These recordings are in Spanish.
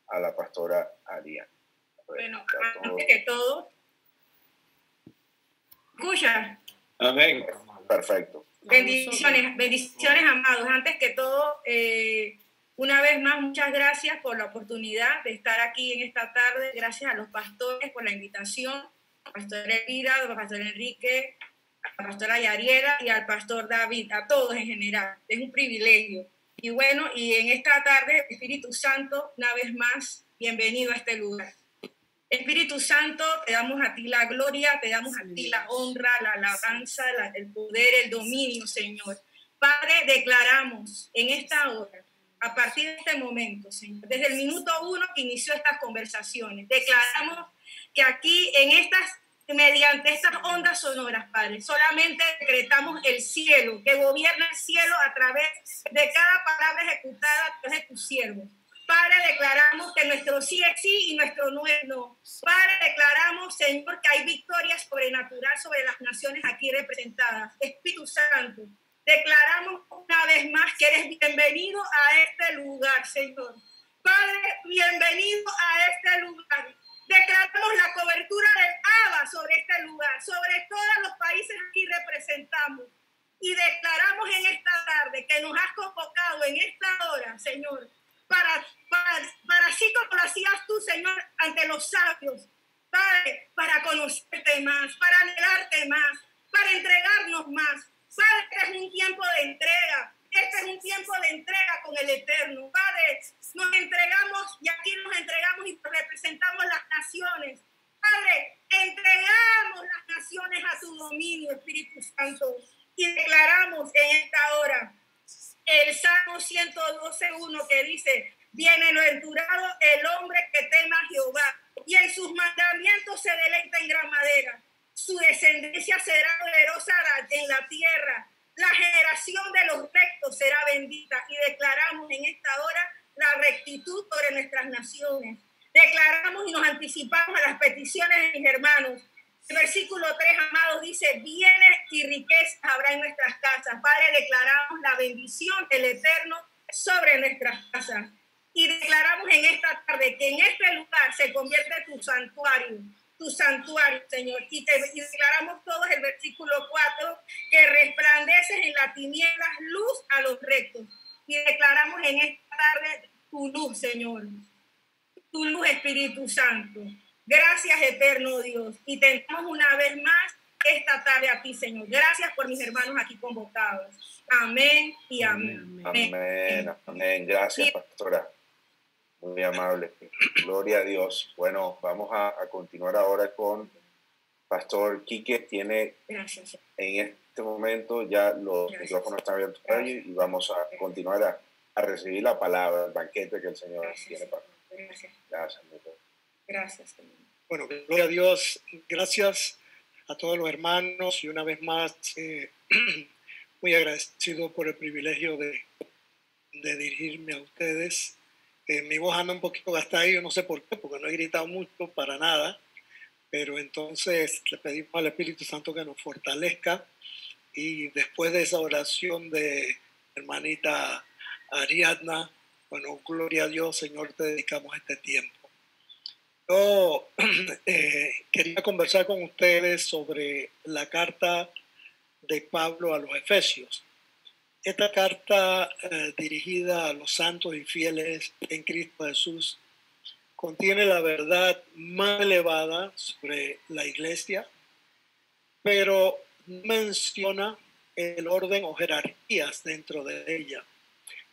a la pastora Ariana. Bueno, antes que todo, escucha. Amén. Perfecto. Bendiciones, amados. Antes que todo, una vez más, muchas gracias por la oportunidad de estar aquí en esta tarde. Gracias a los pastores por la invitación, al pastor Elvira, al pastor Enrique, a la pastora Yariela y al pastor David, a todos en general. Es un privilegio. Y bueno, y en esta tarde, Espíritu Santo, una vez más, bienvenido a este lugar. Espíritu Santo, te damos a ti la gloria, te damos a ti la honra, la alabanza, el poder, el dominio, Señor. Padre, declaramos en esta hora, a partir de este momento, Señor, desde el minuto 1 que inició estas conversaciones, declaramos que aquí mediante estas ondas sonoras, Padre, solamente decretamos el cielo, que gobierna el cielo a través de cada palabra ejecutada a través de tus siervos. Padre, declaramos que nuestro sí es sí y nuestro no es no. Padre, declaramos, Señor, que hay victoria sobrenatural sobre las naciones aquí representadas. Espíritu Santo, declaramos una vez más que eres bienvenido a este lugar, Señor. Padre, bienvenido a este lugar. Declaramos la cobertura del ABA sobre este lugar, sobre todos los países aquí representamos. Y declaramos en esta tarde que nos has convocado en esta hora, Señor, para así como lo hacías tú, Señor, ante los sabios, Padre, para conocerte más, para anhelarte más, para entregarnos más. Padre, este es un tiempo de entrega, este es un tiempo de entrega con el Eterno. Padre, nos entregamos y aquí nos entregamos y representamos las naciones. Padre, entregamos las naciones a tu dominio, Espíritu Santo, y declaramos en esta hora el Salmo 112:1 que dice: bienaventurado el hombre que teme a Jehová y en sus mandamientos se deleita en gran manera. Su descendencia será poderosa en la tierra. La generación de los rectos será bendita. Y declaramos en esta hora la rectitud sobre nuestras naciones. Declaramos y nos anticipamos a las peticiones de mis hermanos. El versículo 3, amados, dice: bienes y riquezas habrá en nuestras casas. Padre, declaramos la bendición del Eterno sobre nuestras casas. Y declaramos en esta tarde que en este lugar se convierte tu santuario, Señor. Y declaramos todos el versículo 4, que resplandeces en las tinieblas luz a los rectos. Y declaramos en esta tarde tu luz, Señor. Tu luz, Espíritu Santo. Gracias, eterno Dios. Y te damos una vez más esta tarde a ti, Señor. Gracias por mis hermanos aquí convocados. Amén y amén. Amén, amén. Gracias, pastora. Muy amable. Gloria a Dios. Bueno, vamos a continuar ahora con Pastor Quique. Tiene Gracias. En este momento ya los micrófonos están abiertos para ellos y vamos a continuar a recibir la palabra, el banquete que el Señor tiene para nosotros. Gracias, Señor. Bueno, gloria a Dios. Gracias a todos los hermanos y una vez más muy agradecido por el privilegio de dirigirme a ustedes. Mi voz anda un poquito gastada y yo no sé por qué, porque no he gritado mucho para nada, pero entonces le pedimos al Espíritu Santo que nos fortalezca y después de esa oración de hermanita Ariadna, bueno, gloria a Dios, Señor, te dedicamos este tiempo. Yo quería conversar con ustedes sobre la carta de Pablo a los Efesios. Esta carta dirigida a los santos y fieles en Cristo Jesús contiene la verdad más elevada sobre la iglesia, pero menciona el orden o jerarquías dentro de ella.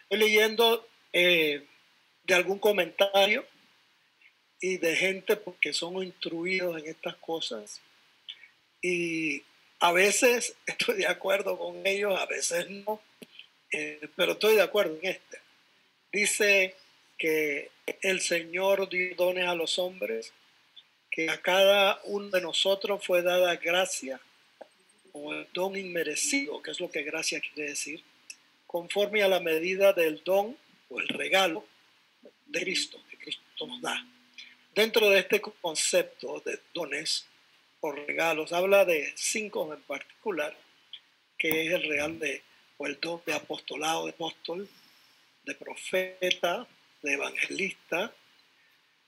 Estoy leyendo de algún comentario y de gente porque son instruidos en estas cosas y a veces estoy de acuerdo con ellos, a veces no. Pero estoy de acuerdo en este. Dice que el Señor dio dones a los hombres, que a cada uno de nosotros fue dada gracia o el don inmerecido, que es lo que gracia quiere decir, conforme a la medida del don o el regalo de Cristo, que Cristo nos da. Dentro de este concepto de dones o regalos, habla de 5 en particular, que es el regalo o el don de apostolado, de apóstol, de profeta, de evangelistas,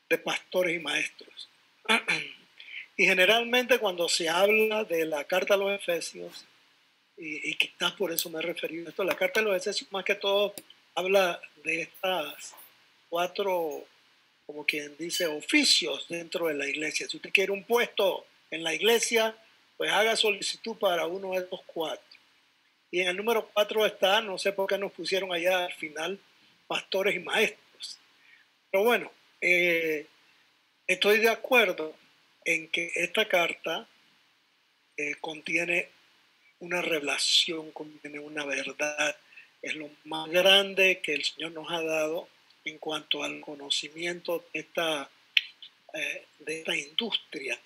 de pastores y maestros. Y generalmente cuando se habla de la carta a los Efesios, y quizás por eso me he referido a esto, la carta a los Efesios más que todo habla de estas 4, como quien dice, oficios dentro de la iglesia. Si usted quiere un puesto en la iglesia, pues haga solicitud para uno de estos 4. Y en el número 4 está, no sé por qué nos pusieron allá al final, pastores y maestros. Pero bueno, estoy de acuerdo en que esta carta contiene una revelación, contiene una verdad. Es lo más grande que el Señor nos ha dado en cuanto al conocimiento de esta industria.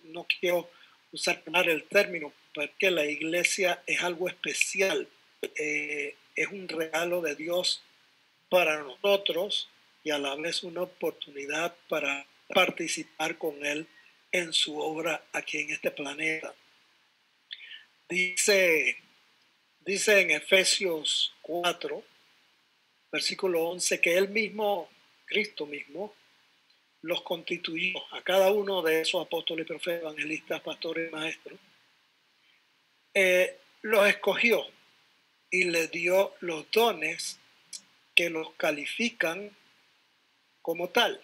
No quiero usar el término, porque la iglesia es algo especial. Es un regalo de Dios para nosotros y a la vez una oportunidad para participar con Él en su obra aquí en este planeta. Dice en Efesios 4, versículo 11, que Él mismo, Cristo mismo, los constituyó a cada uno de esos apóstoles, profetas, evangelistas, pastores y maestros. Los escogió y les dio los dones que los califican como tal,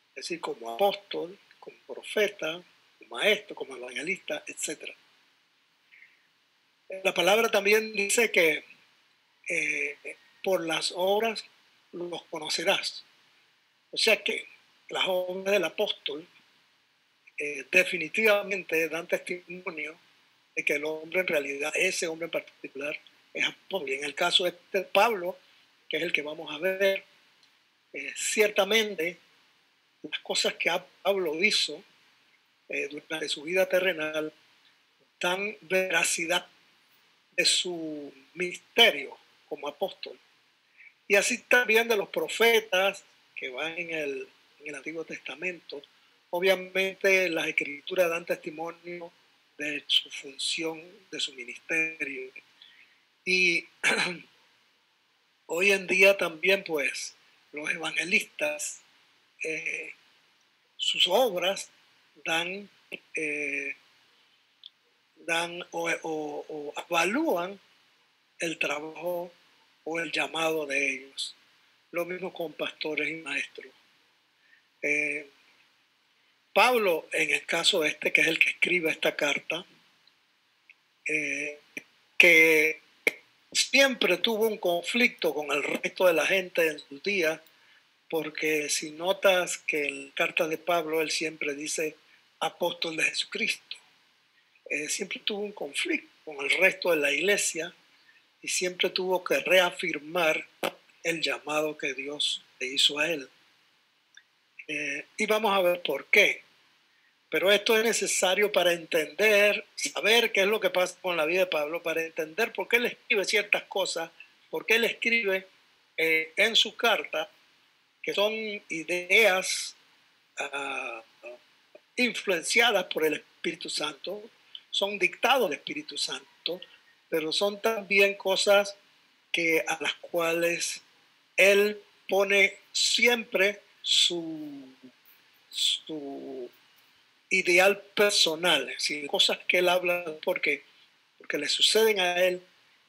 es decir, como apóstol, como profeta, como maestro, como evangelista, etc. La palabra también dice que por las obras los conocerás. O sea que las obras del apóstol definitivamente dan testimonio de que el hombre en realidad, ese hombre en particular, es apóstol. Y en el caso de Pablo, que es el que vamos a ver, ciertamente las cosas que Pablo hizo durante su vida terrenal dan veracidad de su ministerio como apóstol. Y así también de los profetas que van en el Antiguo Testamento. Obviamente las escrituras dan testimonio de su función, de su ministerio. Y hoy en día también, pues, los evangelistas, sus obras dan o evalúan el trabajo o el llamado de ellos. Lo mismo con pastores y maestros. Pablo, en el caso este, que es el que escribe esta carta, que siempre tuvo un conflicto con el resto de la gente en sus días, porque si notas que en la carta de Pablo él siempre dice apóstol de Jesucristo, siempre tuvo un conflicto con el resto de la iglesia y siempre tuvo que reafirmar el llamado que Dios le hizo a él. Y vamos a ver por qué. Pero esto es necesario para entender, saber qué es lo que pasa con la vida de Pablo, para entender por qué él escribe ciertas cosas, por qué él escribe en su carta, que son ideas influenciadas por el Espíritu Santo, son dictados del Espíritu Santo, pero son también cosas a las cuales él pone siempre su ideal personal, es decir, cosas que él habla porque le suceden a él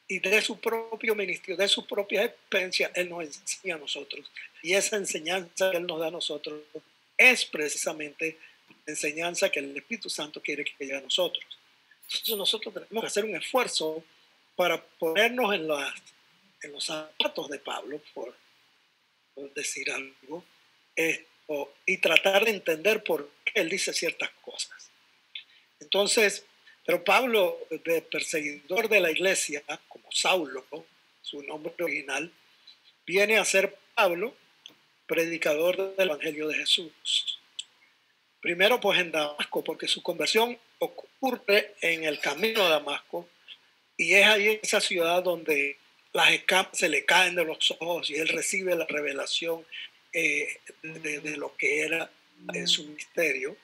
y de su propio ministerio, de su propia experiencia, él nos enseña a nosotros. Y esa enseñanza que él nos da a nosotros es precisamente la enseñanza que el Espíritu Santo quiere que llegue a nosotros. Entonces nosotros tenemos que hacer un esfuerzo para ponernos en los zapatos de Pablo, por decir algo, y tratar de entender por qué él dice ciertas cosas. Entonces, pero Pablo, de perseguidor de la iglesia, como Saulo, su nombre original, viene a ser Pablo, predicador del Evangelio de Jesús. Primero, pues en Damasco, porque su conversión ocurre en el camino de Damasco, y es ahí en esa ciudad donde las escamas se le caen de los ojos y él recibe la revelación de lo que era su misterio.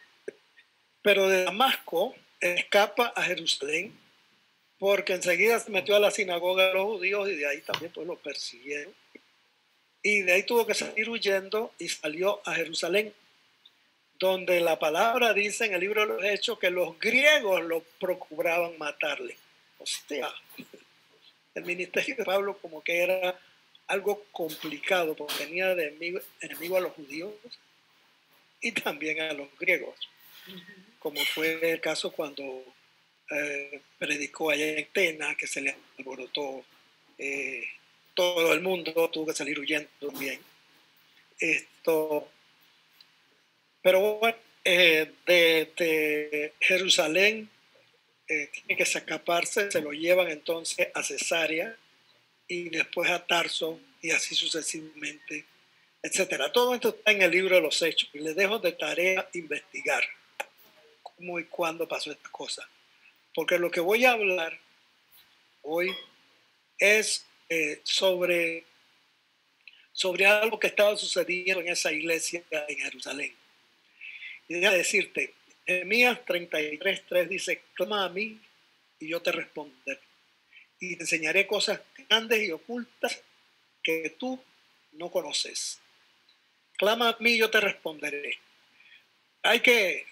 Pero de Damasco escapa a Jerusalén porque enseguida se metió a la sinagoga de los judíos y de ahí también pues lo persiguieron. y de ahí tuvo que salir huyendo y salió a Jerusalén, donde la palabra dice en el libro de los Hechos que los griegos lo procuraban matarle. O sea, el ministerio de Pablo como que era algo complicado, porque tenía de enemigo a los judíos y también a los griegos, como fue el caso cuando predicó allá en Atenas, que se le alborotó todo el mundo, tuvo que salir huyendo también. Pero bueno, de Jerusalén tiene que escaparse, se lo llevan entonces a Cesarea y después a Tarso y así sucesivamente, etcétera. Todo esto está en el libro de los Hechos y les dejo de tarea investigar cómo y cuándo pasó esta cosa. Porque lo que voy a hablar hoy es sobre algo que estaba sucediendo en esa iglesia en Jerusalén. Y déjame decirte, Jeremías 33:3 dice, clama a mí y yo te responderé. Y te enseñaré cosas grandes y ocultas que tú no conoces. Clama a mí y yo te responderé. Hay que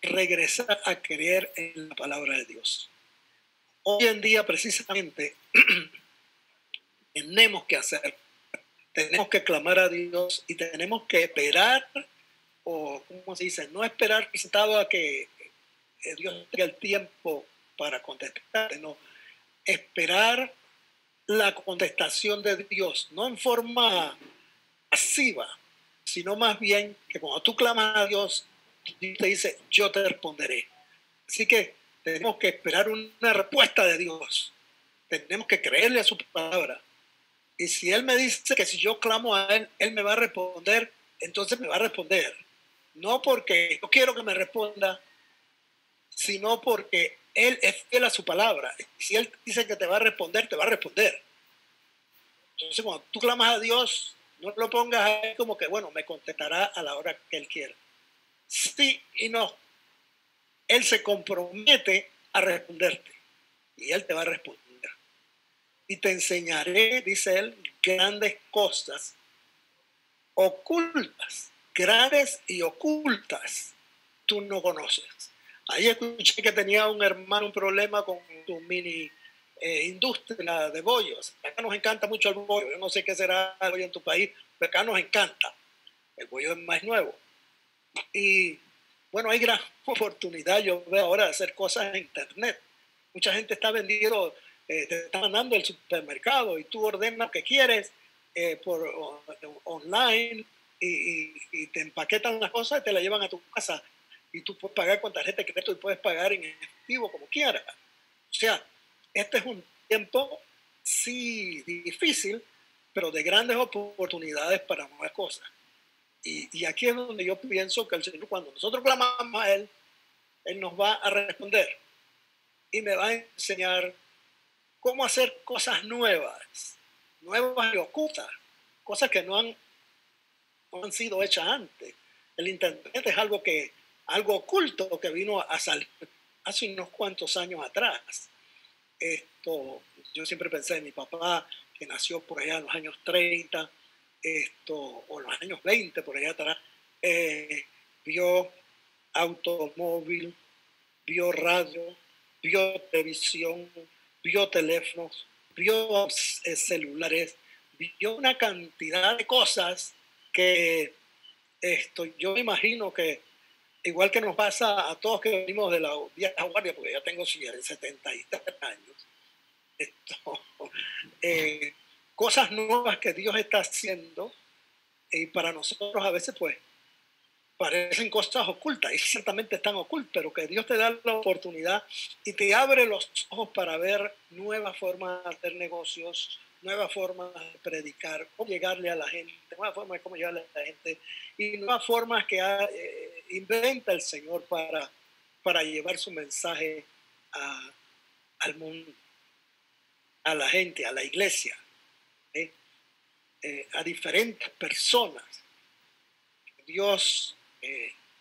regresar a creer en la palabra de Dios. Hoy en día, precisamente, tenemos que clamar a Dios y tenemos que esperar, o ¿cómo se dice? No esperar sentado a que Dios tenga el tiempo para contestar, no, esperar la contestación de Dios, no en forma pasiva, sino más bien que cuando tú clamas a Dios, Dios te dice, yo te responderé. Así que tenemos que esperar una respuesta de Dios. Tenemos que creerle a su palabra. Y si Él me dice que si yo clamo a Él, Él me va a responder, entonces me va a responder. No porque yo quiero que me responda, sino porque Él es fiel a su palabra. Si Él dice que te va a responder, te va a responder. Entonces, cuando tú clamas a Dios, no lo pongas a Él como que, bueno, me contestará a la hora que Él quiera. Sí y no. Él se compromete a responderte y Él te va a responder. Y te enseñaré, dice Él, grandes cosas ocultas, grandes y ocultas, tú no conoces. Ahí escuché que tenía un hermano un problema con tu mini industria de bollos. Acá nos encanta mucho el bollo. Yo no sé qué será el bollo en tu país, pero acá nos encanta. El bollo es más nuevo. Y bueno, hay gran oportunidad, yo veo ahora, de hacer cosas en internet. Mucha gente está vendiendo, te está mandando el supermercado y tú ordenas lo que quieres por online y te empaquetan las cosas y te las llevan a tu casa. Y tú puedes pagar con tarjeta de crédito y puedes pagar en efectivo como quieras. O sea, este es un tiempo, sí, difícil, pero de grandes oportunidades para nuevas cosas. Y aquí es donde yo pienso que el Señor, cuando nosotros clamamos a Él, Él nos va a responder y me va a enseñar cómo hacer cosas nuevas y ocultas, cosas que no han sido hechas antes. El Internet es algo oculto que vino a salir hace unos cuantos años atrás. Yo siempre pensé en mi papá, que nació por allá en los años 30, o los años 20, por allá atrás, vio automóvil, vio radio, vio televisión, vio teléfonos, vio celulares, vio una cantidad de cosas que yo me imagino que igual que nos pasa a todos que venimos de la vieja guardia, porque ya tengo 73 años, cosas nuevas que Dios está haciendo y para nosotros a veces pues parecen cosas ocultas y ciertamente están ocultas, pero que Dios te da la oportunidad y te abre los ojos para ver nuevas formas de hacer negocios, nuevas formas de predicar, cómo llegarle a la gente, nuevas formas de cómo llegarle a la gente y nuevas formas que inventa el Señor para llevar su mensaje al mundo, a la gente, a la iglesia, a diferentes personas. Dios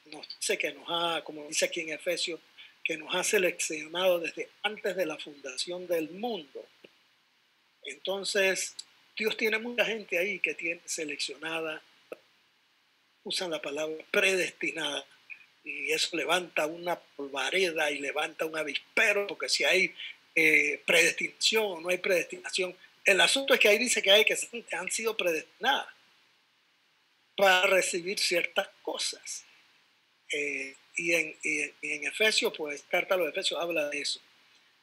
nos dice que nos ha, como dice aquí en Efesios, que nos ha seleccionado desde antes de la fundación del mundo. Entonces, Dios tiene mucha gente ahí que tiene seleccionada, usan la palabra predestinada, y eso levanta una polvareda y levanta un avispero, porque si hay predestinación o no hay predestinación, el asunto es que ahí dice que hay que han sido predestinadas para recibir ciertas cosas. Y en Efesios, pues, carta a los Efesios habla de eso.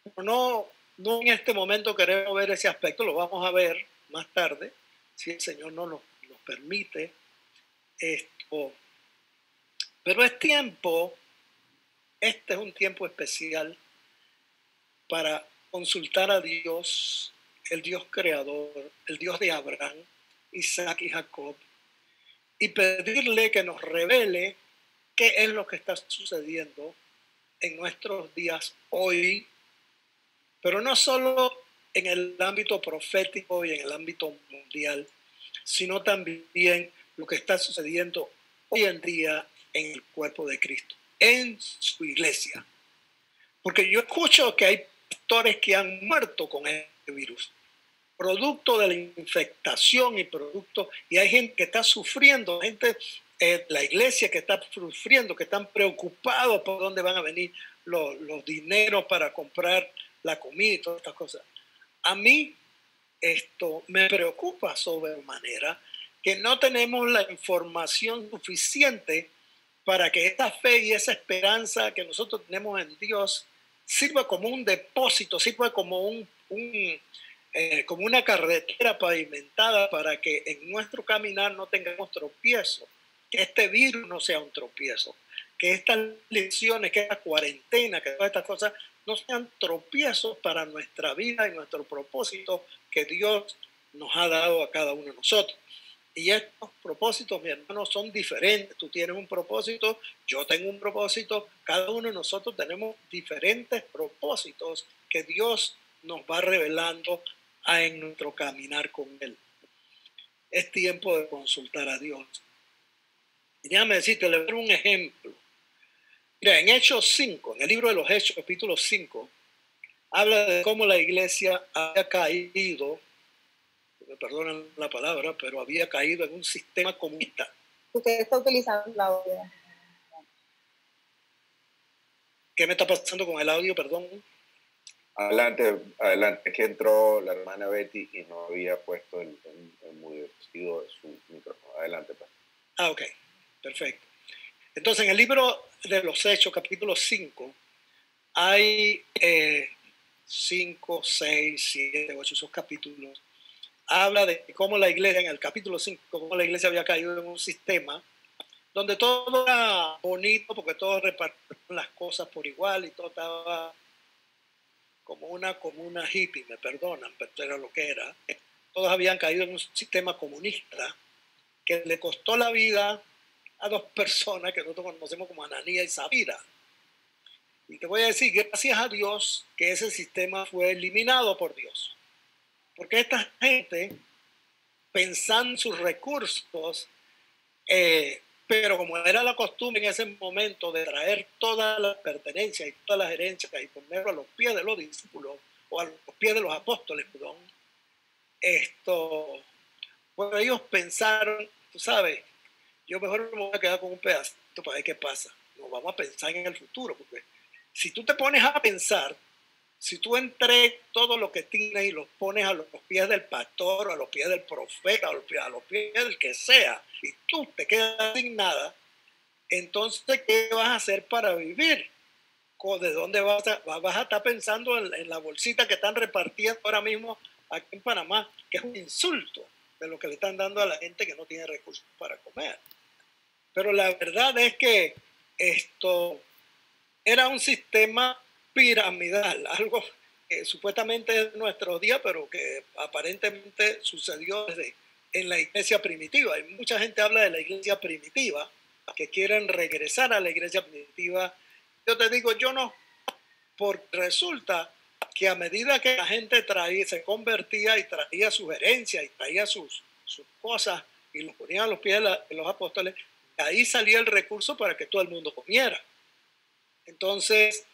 Pero no en este momento queremos ver ese aspecto, lo vamos a ver más tarde, si el Señor no nos permite esto. Pero este es un tiempo especial para consultar a Dios, el Dios creador, el Dios de Abraham, Isaac y Jacob, y pedirle que nos revele qué es lo que está sucediendo en nuestros días hoy, pero no solo en el ámbito profético y en el ámbito mundial, sino también lo que está sucediendo hoy en día en el cuerpo de Cristo, en su iglesia. Porque yo escucho que hay pastores que han muerto con este virus, producto de la infectación y hay gente que está sufriendo, la iglesia que está sufriendo, que están preocupados por dónde van a venir los dineros para comprar la comida y todas estas cosas. A mí esto me preocupa sobremanera que no tenemos la información suficiente para que esta fe y esa esperanza que nosotros tenemos en Dios sirva como un depósito, sirva como como una carretera pavimentada para que en nuestro caminar no tengamos tropiezo, que este virus no sea un tropiezo, que estas lecciones, que esta cuarentena, que todas estas cosas no sean tropiezos para nuestra vida y nuestro propósito que Dios nos ha dado a cada uno de nosotros. Y estos propósitos, mi hermano, son diferentes. Tú tienes un propósito, yo tengo un propósito, cada uno de nosotros tenemos diferentes propósitos que Dios nos va revelando en nuestro caminar con Él. Es tiempo de consultar a Dios. Y déjame decirte, le voy a dar un ejemplo. Mira, en Hechos 5, en el libro de los Hechos, capítulo 5, habla de cómo la iglesia había caído, me perdonan la palabra, pero había caído en un sistema comunista. Usted está utilizando el audio. ¿Qué me está pasando con el audio, perdón? Adelante, que entró la hermana Betty y no había puesto el enmudecido de su micrófono. Adelante, pastor. Ok, perfecto. Entonces, en el libro de los Hechos, capítulo 5, hay 5, 6, 7, 8, esos capítulos. Habla de cómo la iglesia, en el capítulo 5, cómo la iglesia había caído en un sistema donde todo era bonito porque todos repartían las cosas por igual y todo estaba como una comuna hippie, me perdonan, pero era lo que era. Todos habían caído en un sistema comunista que le costó la vida a dos personas que nosotros conocemos como Ananías y Zafira. Y te voy a decir, gracias a Dios que ese sistema fue eliminado por Dios. Porque esta gente, pensando en sus recursos, pero como era la costumbre en ese momento de traer todas las pertenencias y todas las herencias y ponerlo a los pies de los discípulos, o a los pies de los apóstoles, perdón, pues ellos pensaron, tú sabes, yo mejor me voy a quedar con un pedacito para ver qué pasa. No vamos a pensar en el futuro, porque si tú te pones a pensar, si tú entregas todo lo que tienes y lo pones a los pies del pastor, a los pies del profeta, a los pies del que sea, y tú te quedas sin nada, entonces, ¿qué vas a hacer para vivir? ¿De dónde vas a estar pensando en la bolsita que están repartiendo ahora mismo aquí en Panamá? Que es un insulto de lo que le están dando a la gente que no tiene recursos para comer. Pero la verdad es que esto era un sistema piramidal, algo que supuestamente es nuestro día, pero que aparentemente sucedió en la iglesia primitiva. Y mucha gente habla de la iglesia primitiva, que quieren regresar a la iglesia primitiva. Yo te digo, yo no, porque resulta que a medida que la gente se convertía y traía sugerencias y traía sus cosas y los ponían a los pies de los apóstoles, de ahí salía el recurso para que todo el mundo comiera. Entonces,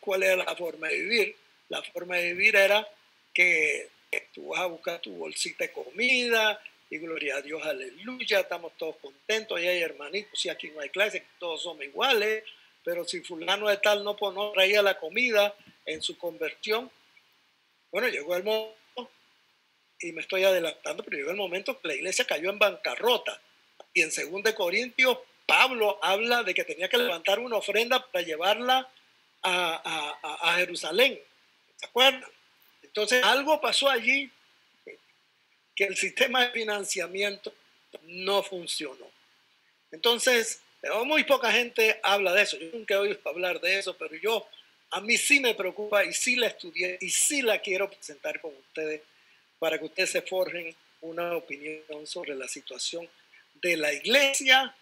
¿cuál era la forma de vivir? La forma de vivir era que tú vas a buscar tu bolsita de comida y gloria a Dios, aleluya, estamos todos contentos. Y hay hermanitos, si aquí no hay clase, todos somos iguales, pero si fulano de tal no traía la comida en su conversión, bueno, llegó el momento, y me estoy adelantando, pero llegó el momento que la iglesia cayó en bancarrota. Y en 2 Corintios, Pablo habla de que tenía que levantar una ofrenda para llevarla a Jerusalén. ¿Se acuerdan? Entonces, algo pasó allí que el sistema de financiamiento no funcionó. Entonces, muy poca gente habla de eso. Yo nunca he oído hablar de eso, pero a mí sí me preocupa y sí la estudié y sí la quiero presentar con ustedes para que ustedes se forjen una opinión sobre la situación de la iglesia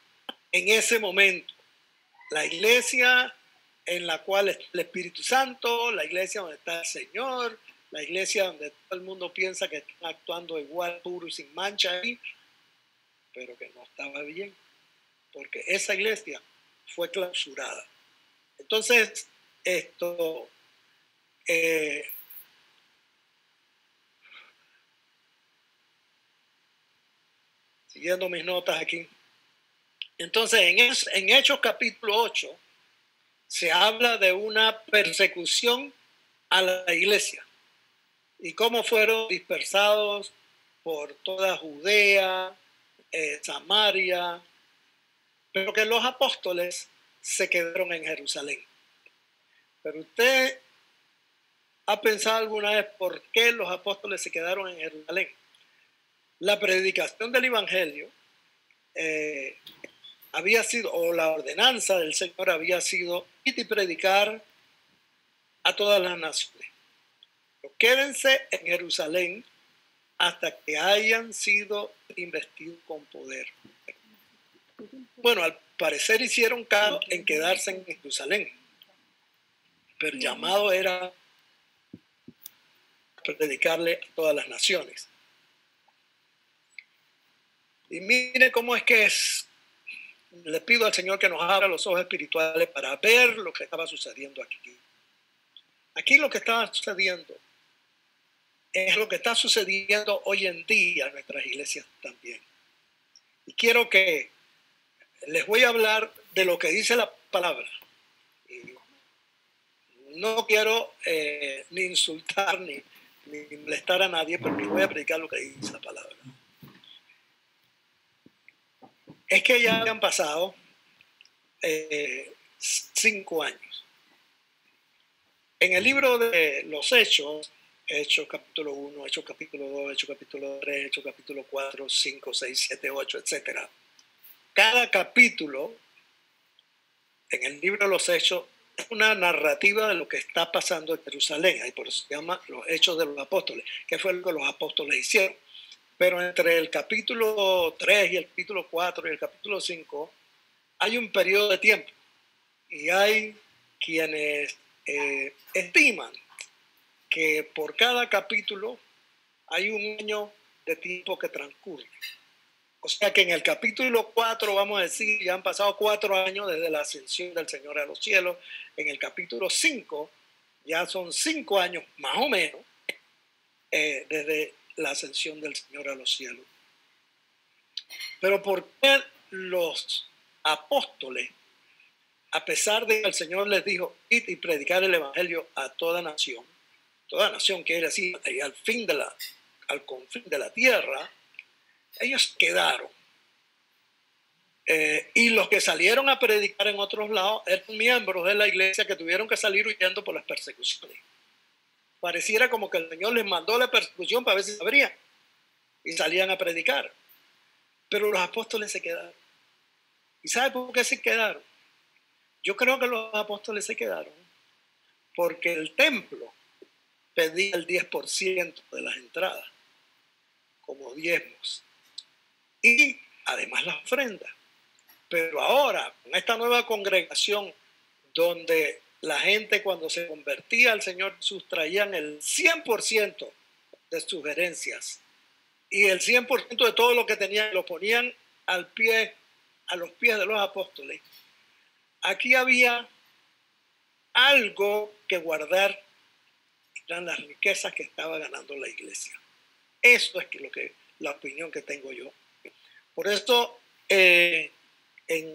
en ese momento. La iglesia en la cual está el Espíritu Santo, la iglesia donde está el Señor, la iglesia donde todo el mundo piensa que están actuando igual, puro y sin mancha ahí, pero que no estaba bien, porque esa iglesia fue clausurada. Entonces, siguiendo mis notas aquí. Entonces, en Hechos capítulo 8, se habla de una persecución a la iglesia y cómo fueron dispersados por toda Judea, Samaria, pero que los apóstoles se quedaron en Jerusalén. Pero usted ha pensado alguna vez por qué los apóstoles se quedaron en Jerusalén. La predicación del evangelio había sido, o la ordenanza del Señor había sido, ir y predicar a todas las naciones. Pero quédense en Jerusalén hasta que hayan sido investidos con poder. Bueno, al parecer hicieron caso en quedarse en Jerusalén, pero el llamado era predicarle a todas las naciones. Y mire cómo es que es. Le pido al Señor que nos abra los ojos espirituales para ver lo que estaba sucediendo aquí. Aquí lo que estaba sucediendo es lo que está sucediendo hoy en día en nuestras iglesias también. Y quiero que les voy a hablar de lo que dice la palabra. Y no quiero ni insultar ni molestar a nadie, pero les voy a predicar lo que dice la palabra. Es que ya habían pasado 5 años. En el libro de los Hechos, Hechos capítulo 1, Hechos capítulo 2, Hechos capítulo 3, Hechos capítulo 4, 5, 6, 7, 8, etc. Cada capítulo en el libro de los Hechos es una narrativa de lo que está pasando en Jerusalén. Y por eso se llama los Hechos de los Apóstoles, que fue lo que los apóstoles hicieron. Pero entre el capítulo 3 y el capítulo 4 y el capítulo 5 hay un periodo de tiempo. Y hay quienes estiman que por cada capítulo hay un año de tiempo que transcurre. O sea que en el capítulo 4, vamos a decir, ya han pasado 4 años desde la ascensión del Señor a los cielos. En el capítulo 5 ya son 5 años más o menos desde la ascensión del Señor a los cielos. Pero ¿por qué los apóstoles, a pesar de que el Señor les dijo, id y predicar el evangelio a toda nación quiere decir al confín de la tierra, ellos quedaron? Y los que salieron a predicar en otros lados eran miembros de la iglesia que tuvieron que salir huyendo por las persecuciones. Pareciera como que el Señor les mandó la persecución para ver si sabrían y salían a predicar. Pero los apóstoles se quedaron. ¿Y sabe por qué se quedaron? Yo creo que los apóstoles se quedaron porque el templo pedía el 10% de las entradas como diezmos y además las ofrendas. Pero ahora, con esta nueva congregación donde la gente cuando se convertía al Señor Jesús traían el 100% de sus herencias y el 100% de todo lo que tenían lo ponían a los pies de los apóstoles. Aquí había algo que guardar eran las riquezas que estaba ganando la iglesia. Eso es la opinión que tengo yo. Por eso, en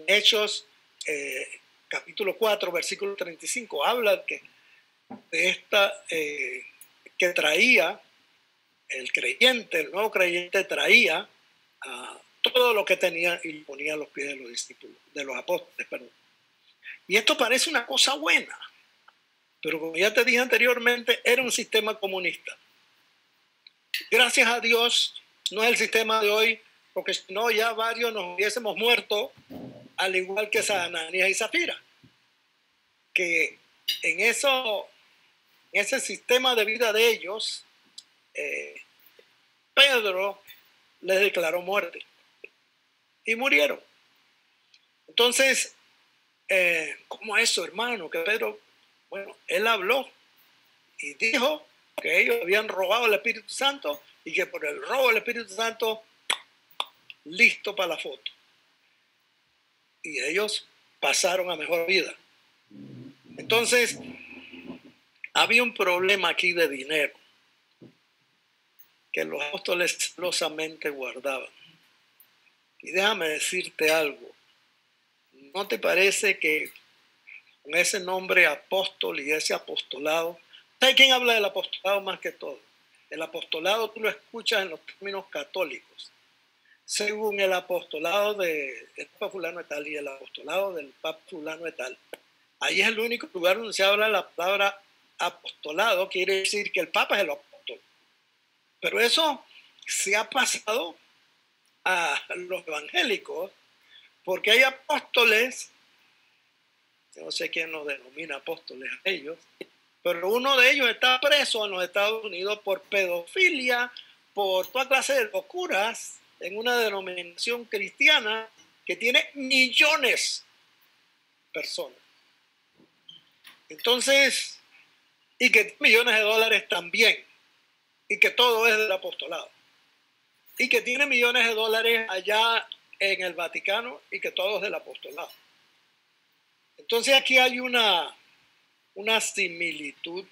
Hechos, capítulo 4, versículo 35, habla de esta que traía el creyente, el nuevo creyente traía todo lo que tenía y lo ponía a los pies de los discípulos, de los apóstoles, perdón. Y esto parece una cosa buena, pero como ya te dije anteriormente, era un sistema comunista. Gracias a Dios, no es el sistema de hoy, porque si no ya varios nos hubiésemos muerto, al igual que Ananías y Zafira, que en ese sistema de vida de ellos, Pedro les declaró muerte y murieron. Entonces, ¿cómo eso, hermano? Que Pedro, bueno, él habló y dijo que ellos habían robado el Espíritu Santo y que por el robo del Espíritu Santo, listo para la foto. Y ellos pasaron a mejor vida. Entonces, había un problema aquí de dinero que los apóstoles celosamente guardaban. Y déjame decirte algo. ¿No te parece que con ese nombre apóstol y ese apostolado, ¿sabes quién habla del apostolado más que todo? El apostolado tú lo escuchas en los términos católicos. Según el apostolado del Papa fulano de tal y el apostolado del Papa fulano de tal, ahí es el único lugar donde se habla la palabra apostolado, quiere decir que el Papa es el apóstol. Pero eso se ha pasado a los evangélicos, porque hay apóstoles, no sé quién nos denomina apóstoles a ellos, pero uno de ellos está preso en los Estados Unidos por pedofilia, por toda clase de locuras, en una denominación cristiana que tiene millones de personas. Entonces, y que millones de dólares también, y que todo es del apostolado, y que tiene millones de dólares allá en el Vaticano, y que todo es del apostolado. Entonces aquí hay una similitud,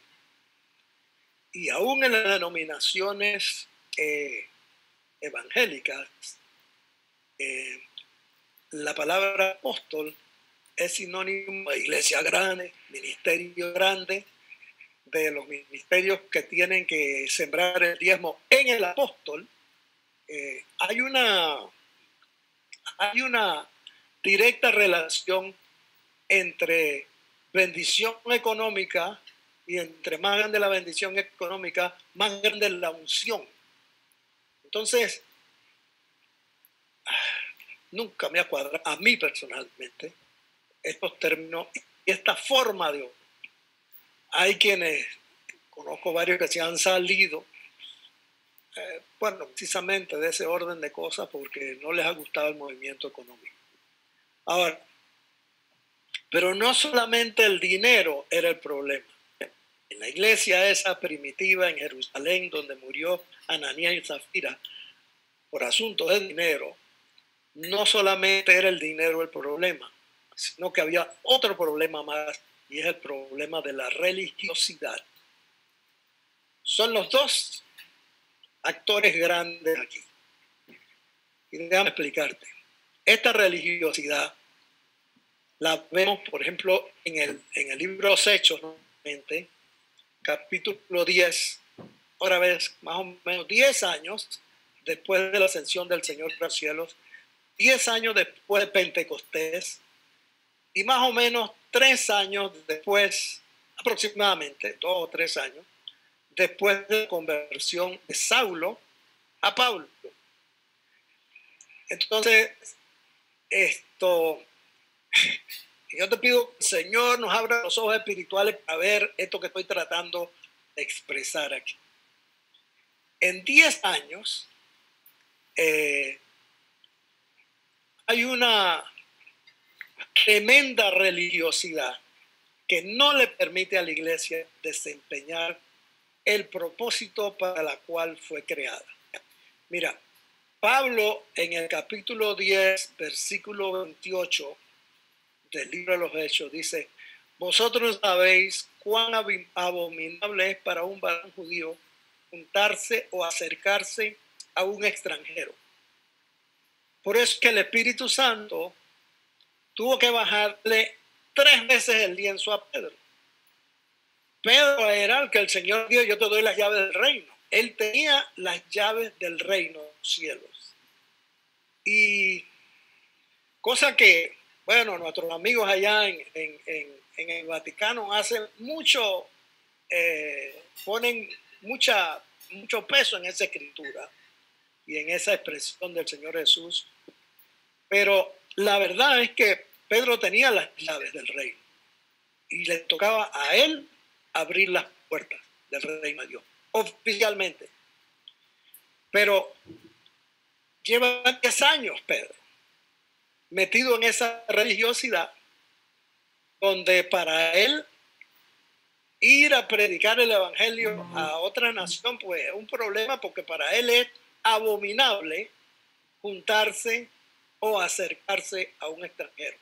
y aún en las denominaciones evangélicas, la palabra apóstol es sinónimo de iglesia grande, ministerio grande, de los ministerios que tienen que sembrar el diezmo en el apóstol. Hay una directa relación entre bendición económica, y entre más grande la bendición económica, más grande la unción. Entonces, nunca me ha cuadrado a mí personalmente estos términos y esta forma de obra. Hay quienes, conozco varios que se han salido, bueno, precisamente de ese orden de cosas porque no les ha gustado el movimiento económico. Ahora, pero no solamente el dinero era el problema. En la iglesia esa primitiva en Jerusalén, donde murió Ananías y Zafira por asuntos de dinero, no solamente era el dinero el problema, sino que había otro problema más, y es el problema de la religiosidad. Son los dos actores grandes aquí. Y déjame explicarte. Esta religiosidad la vemos, por ejemplo, en el libro de los Hechos, nuevamente, capítulo 10, otra vez, más o menos 10 años después de la ascensión del Señor a los cielos, 10 años después de Pentecostés, y más o menos 3 años después, aproximadamente 2 o 3 años, después de la conversión de Saulo a Pablo. Entonces, yo te pido, Señor, nos abra los ojos espirituales para ver esto que estoy tratando de expresar aquí. En 10 años, hay una tremenda religiosidad que no le permite a la iglesia desempeñar el propósito para la cual fue creada. Mira, Pablo en el capítulo 10, versículo 28 del libro de los Hechos dice: vosotros sabéis cuán abominable es para un varón judío juntarse o acercarse a un extranjero. Por eso es que el Espíritu Santo tuvo que bajarle 3 veces el lienzo a Pedro. Pedro era el que el Señor dio: yo te doy las llaves del reino. Él tenía las llaves del reino de los cielos. Y cosa que, bueno, nuestros amigos allá en el Vaticano hacen mucho, ponen mucho peso en esa escritura y en esa expresión del Señor Jesús. Pero la verdad es que Pedro tenía las llaves del reino y le tocaba a él abrir las puertas del reino de Dios, oficialmente. Pero lleva 10 años Pedro metido en esa religiosidad, donde para él ir a predicar el evangelio a otra nación pues es un problema, porque para él es abominable juntarse o acercarse a un extranjero.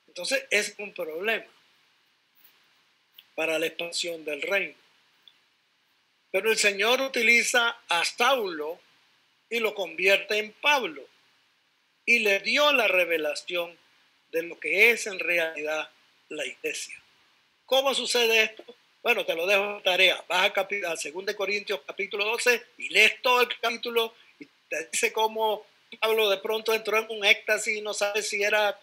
Entonces es un problema para la expansión del reino. Pero el Señor utiliza a Saulo y lo convierte en Pablo y le dio la revelación de lo que es en realidad la iglesia. ¿Cómo sucede esto? Bueno, te lo dejo en tarea. Vas a 2 Corintios capítulo 12 y lees todo el capítulo y te dice cómo Pablo de pronto entró en un éxtasis y no sabe si era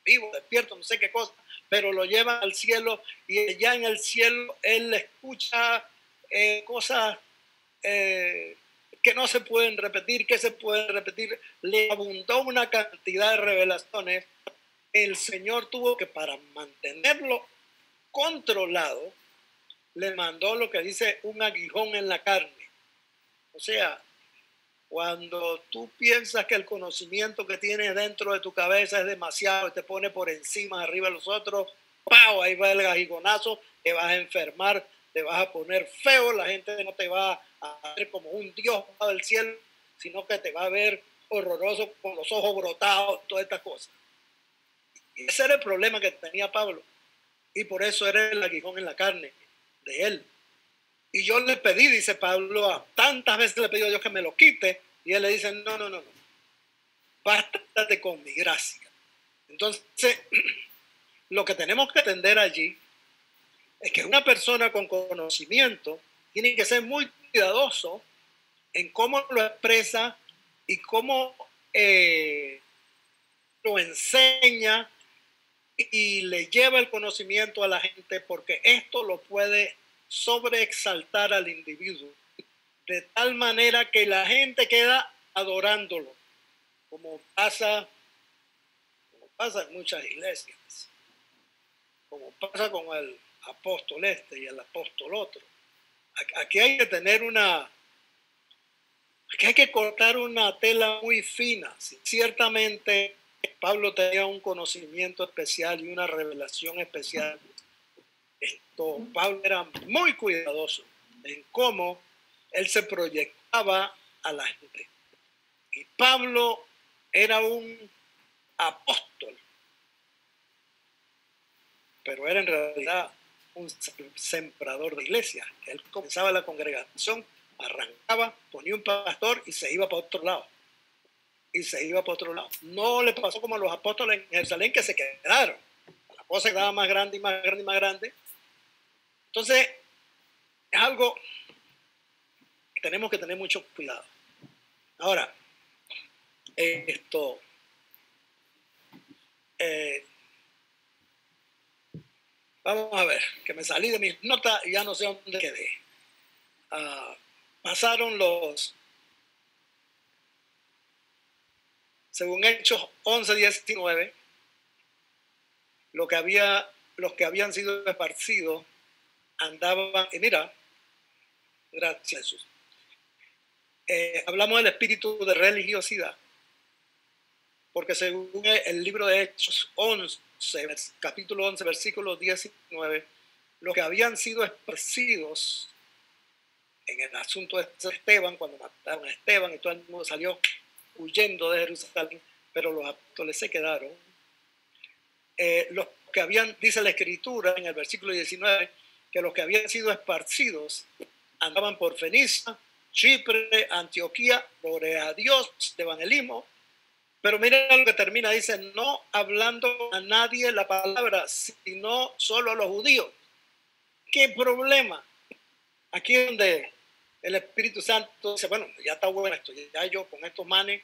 vivo, despierto, no sé qué cosa, pero lo llevan al cielo y allá en el cielo él escucha cosas que no se pueden repetir, que se pueden repetir. Le abundó una cantidad de revelaciones. El Señor tuvo que, para mantenerlo controlado, le mandó lo que dice un aguijón en la carne. O sea, cuando tú piensas que el conocimiento que tienes dentro de tu cabeza es demasiado y te pone por encima, arriba de los otros, ¡pau! Ahí va el aguijonazo, te vas a enfermar, te vas a poner feo, la gente no te va a ver como un Dios del cielo, sino que te va a ver horroroso, con los ojos brotados, todas estas cosas. Y ese era el problema que tenía Pablo, y por eso era el aguijón en la carne de él. Y yo le pedí, dice Pablo, tantas veces le pedí a Dios que me lo quite, y él le dice: no, bástate con mi gracia. Entonces, lo que tenemos que entender allí es que una persona con conocimiento tiene que ser muy cuidadoso en cómo lo expresa y cómo lo enseña y le lleva el conocimiento a la gente, porque esto lo puede sobreexaltar al individuo de tal manera que la gente queda adorándolo, como pasa en muchas iglesias, como pasa con el apóstol este y el apóstol otro. Aquí hay que tener aquí hay que cortar una tela muy fina. Ciertamente Pablo tenía un conocimiento especial y una revelación especial. Pablo era muy cuidadoso en cómo él se proyectaba a la gente. Y Pablo era un apóstol, pero era en realidad un sembrador de iglesia. Él comenzaba la congregación, arrancaba, ponía un pastor y se iba para otro lado. No le pasó como a los apóstoles en Jerusalén, que se quedaron. La cosa quedaba más grande y más grande y más grande. Entonces, es algo que tenemos que tener mucho cuidado. Ahora, vamos a ver, que me salí de mis notas y ya no sé dónde quedé. Pasaron según Hechos 11:19, los que habían sido esparcidos andaban, y mira, gracias Jesús. Hablamos del espíritu de religiosidad, porque según el libro de Hechos 11, capítulo 11, versículo 19, los que habían sido esparcidos en el asunto de Esteban, cuando mataron a Esteban y todo el mundo salió huyendo de Jerusalén, pero los apóstoles se quedaron. Los que habían, dice la Escritura en el versículo 19, que los que habían sido esparcidos andaban por Fenicia, Chipre, Antioquía, gloria a Dios, de evangelismo. Pero mira lo que termina, dice, no hablando a nadie la palabra, sino solo a los judíos. ¿Qué problema? Aquí es donde el Espíritu Santo dice, bueno, ya está bueno esto, ya yo con estos manes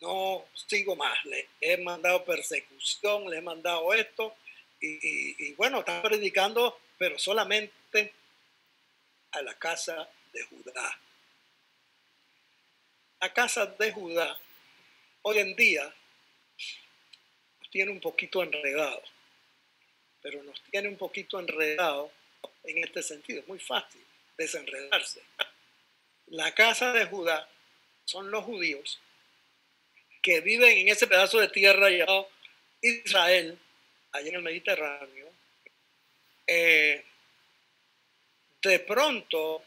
no sigo más, les he mandado persecución, les he mandado esto, y bueno, están predicando, pero solamente a la casa de Judá. La casa de Judá hoy en día nos tiene un poquito enredado, pero nos tiene un poquito enredado en este sentido. Es muy fácil desenredarse. La casa de Judá son los judíos que viven en ese pedazo de tierra llamado Israel, allá en el Mediterráneo. De pronto,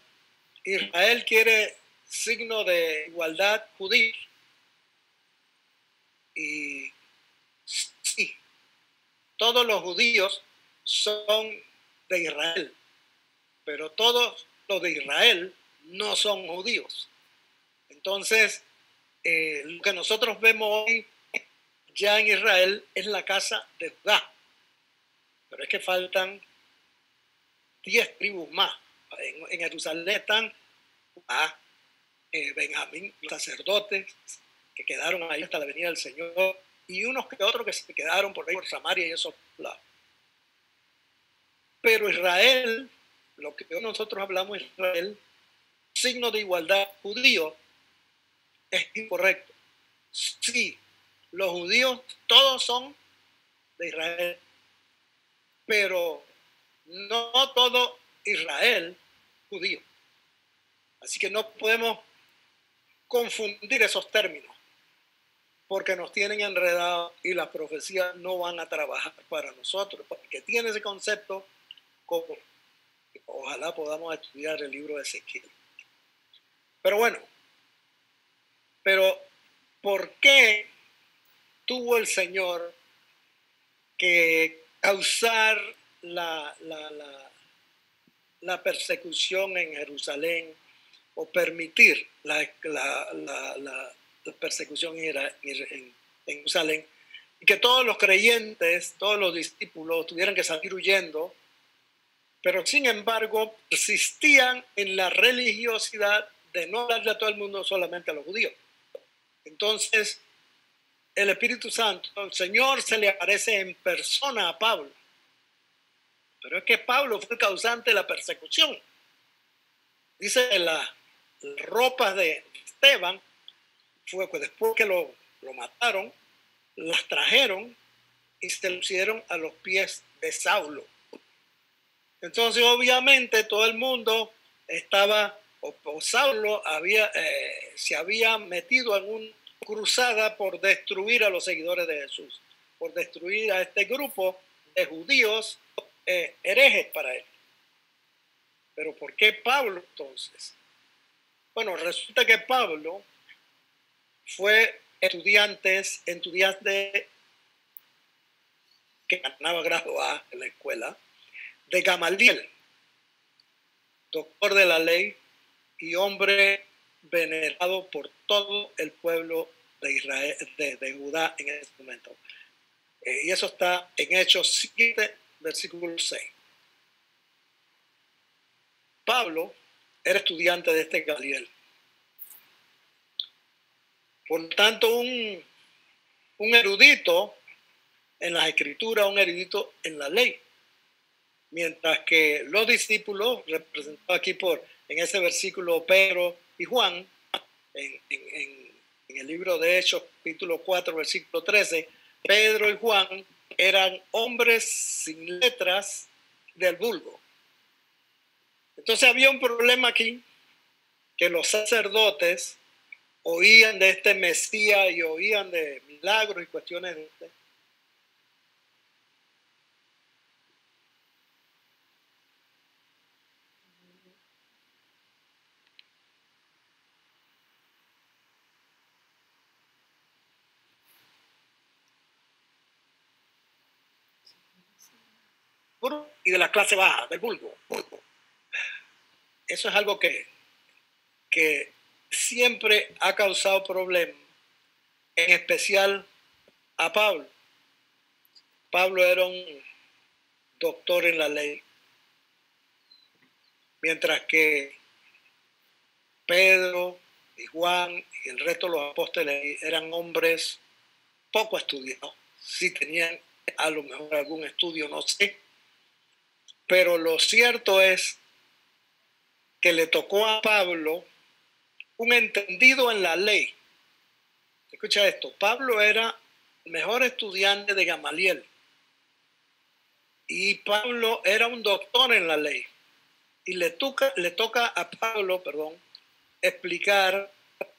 Israel quiere signo de igualdad judía. Y sí, todos los judíos son de Israel, pero todos los de Israel no son judíos. Entonces, lo que nosotros vemos hoy ya en Israel es la casa de Judá, pero es que faltan 10 tribus más. En Jerusalén están Benjamín, los sacerdotes que quedaron ahí hasta la venida del Señor, y unos que otros que se quedaron por ahí por Samaria y esos lados. Pero Israel, lo que nosotros hablamos de Israel, signo de igualdad judío, es incorrecto. Sí, los judíos todos son de Israel, pero no todo Israel judío. Así que no podemos confundir esos términos, porque nos tienen enredados y las profecías no van a trabajar para nosotros, porque tiene ese concepto como ojalá podamos estudiar el libro de Ezequiel. Pero bueno, ¿por qué tuvo el Señor que causar la persecución en Jerusalén o permitir la persecución en Jerusalén, y que todos los creyentes, todos los discípulos tuvieran que salir huyendo, pero sin embargo persistían en la religiosidad de no hablarle a todo el mundo, solamente a los judíos? Entonces el Espíritu Santo, el Señor, se le aparece en persona a Pablo, pero es que Pablo fue el causante de la persecución. Dice en las ropas de Esteban fue que después que lo mataron, las trajeron y se lo pusieron a los pies de Saulo. Entonces obviamente todo el mundo estaba, o Saulo se había metido en una cruzada por destruir a los seguidores de Jesús, por destruir a este grupo de judíos herejes para él. Pero ¿por qué Pablo entonces? Bueno, resulta que Pablo fue estudiante que ganaba grado A en la escuela, de Gamaliel, doctor de la ley y hombre venerado por todo el pueblo de Israel, de Judá en ese momento. Y eso está en Hechos 7, versículo 6. Pablo era estudiante de este Gamaliel. Por tanto, un erudito en las escrituras, un erudito en la ley. Mientras que los discípulos, representados aquí en ese versículo Pedro y Juan, en el libro de Hechos, capítulo 4, versículo 13, Pedro y Juan eran hombres sin letras del vulgo. Entonces había un problema aquí, que los sacerdotes oían de este Mesías y oían de milagros y cuestiones de este. y de la clase baja, del vulgo. Eso es algo que siempre ha causado problemas, en especial a Pablo. Pablo era un doctor en la ley, mientras que Pedro y Juan y el resto de los apóstoles eran hombres poco estudiados. Sí tenían a lo mejor algún estudio, no sé, pero lo cierto es que le tocó a Pablo un entendido en la ley. Escucha esto, Pablo era el mejor estudiante de Gamaliel y Pablo era un doctor en la ley y le toca a Pablo, explicar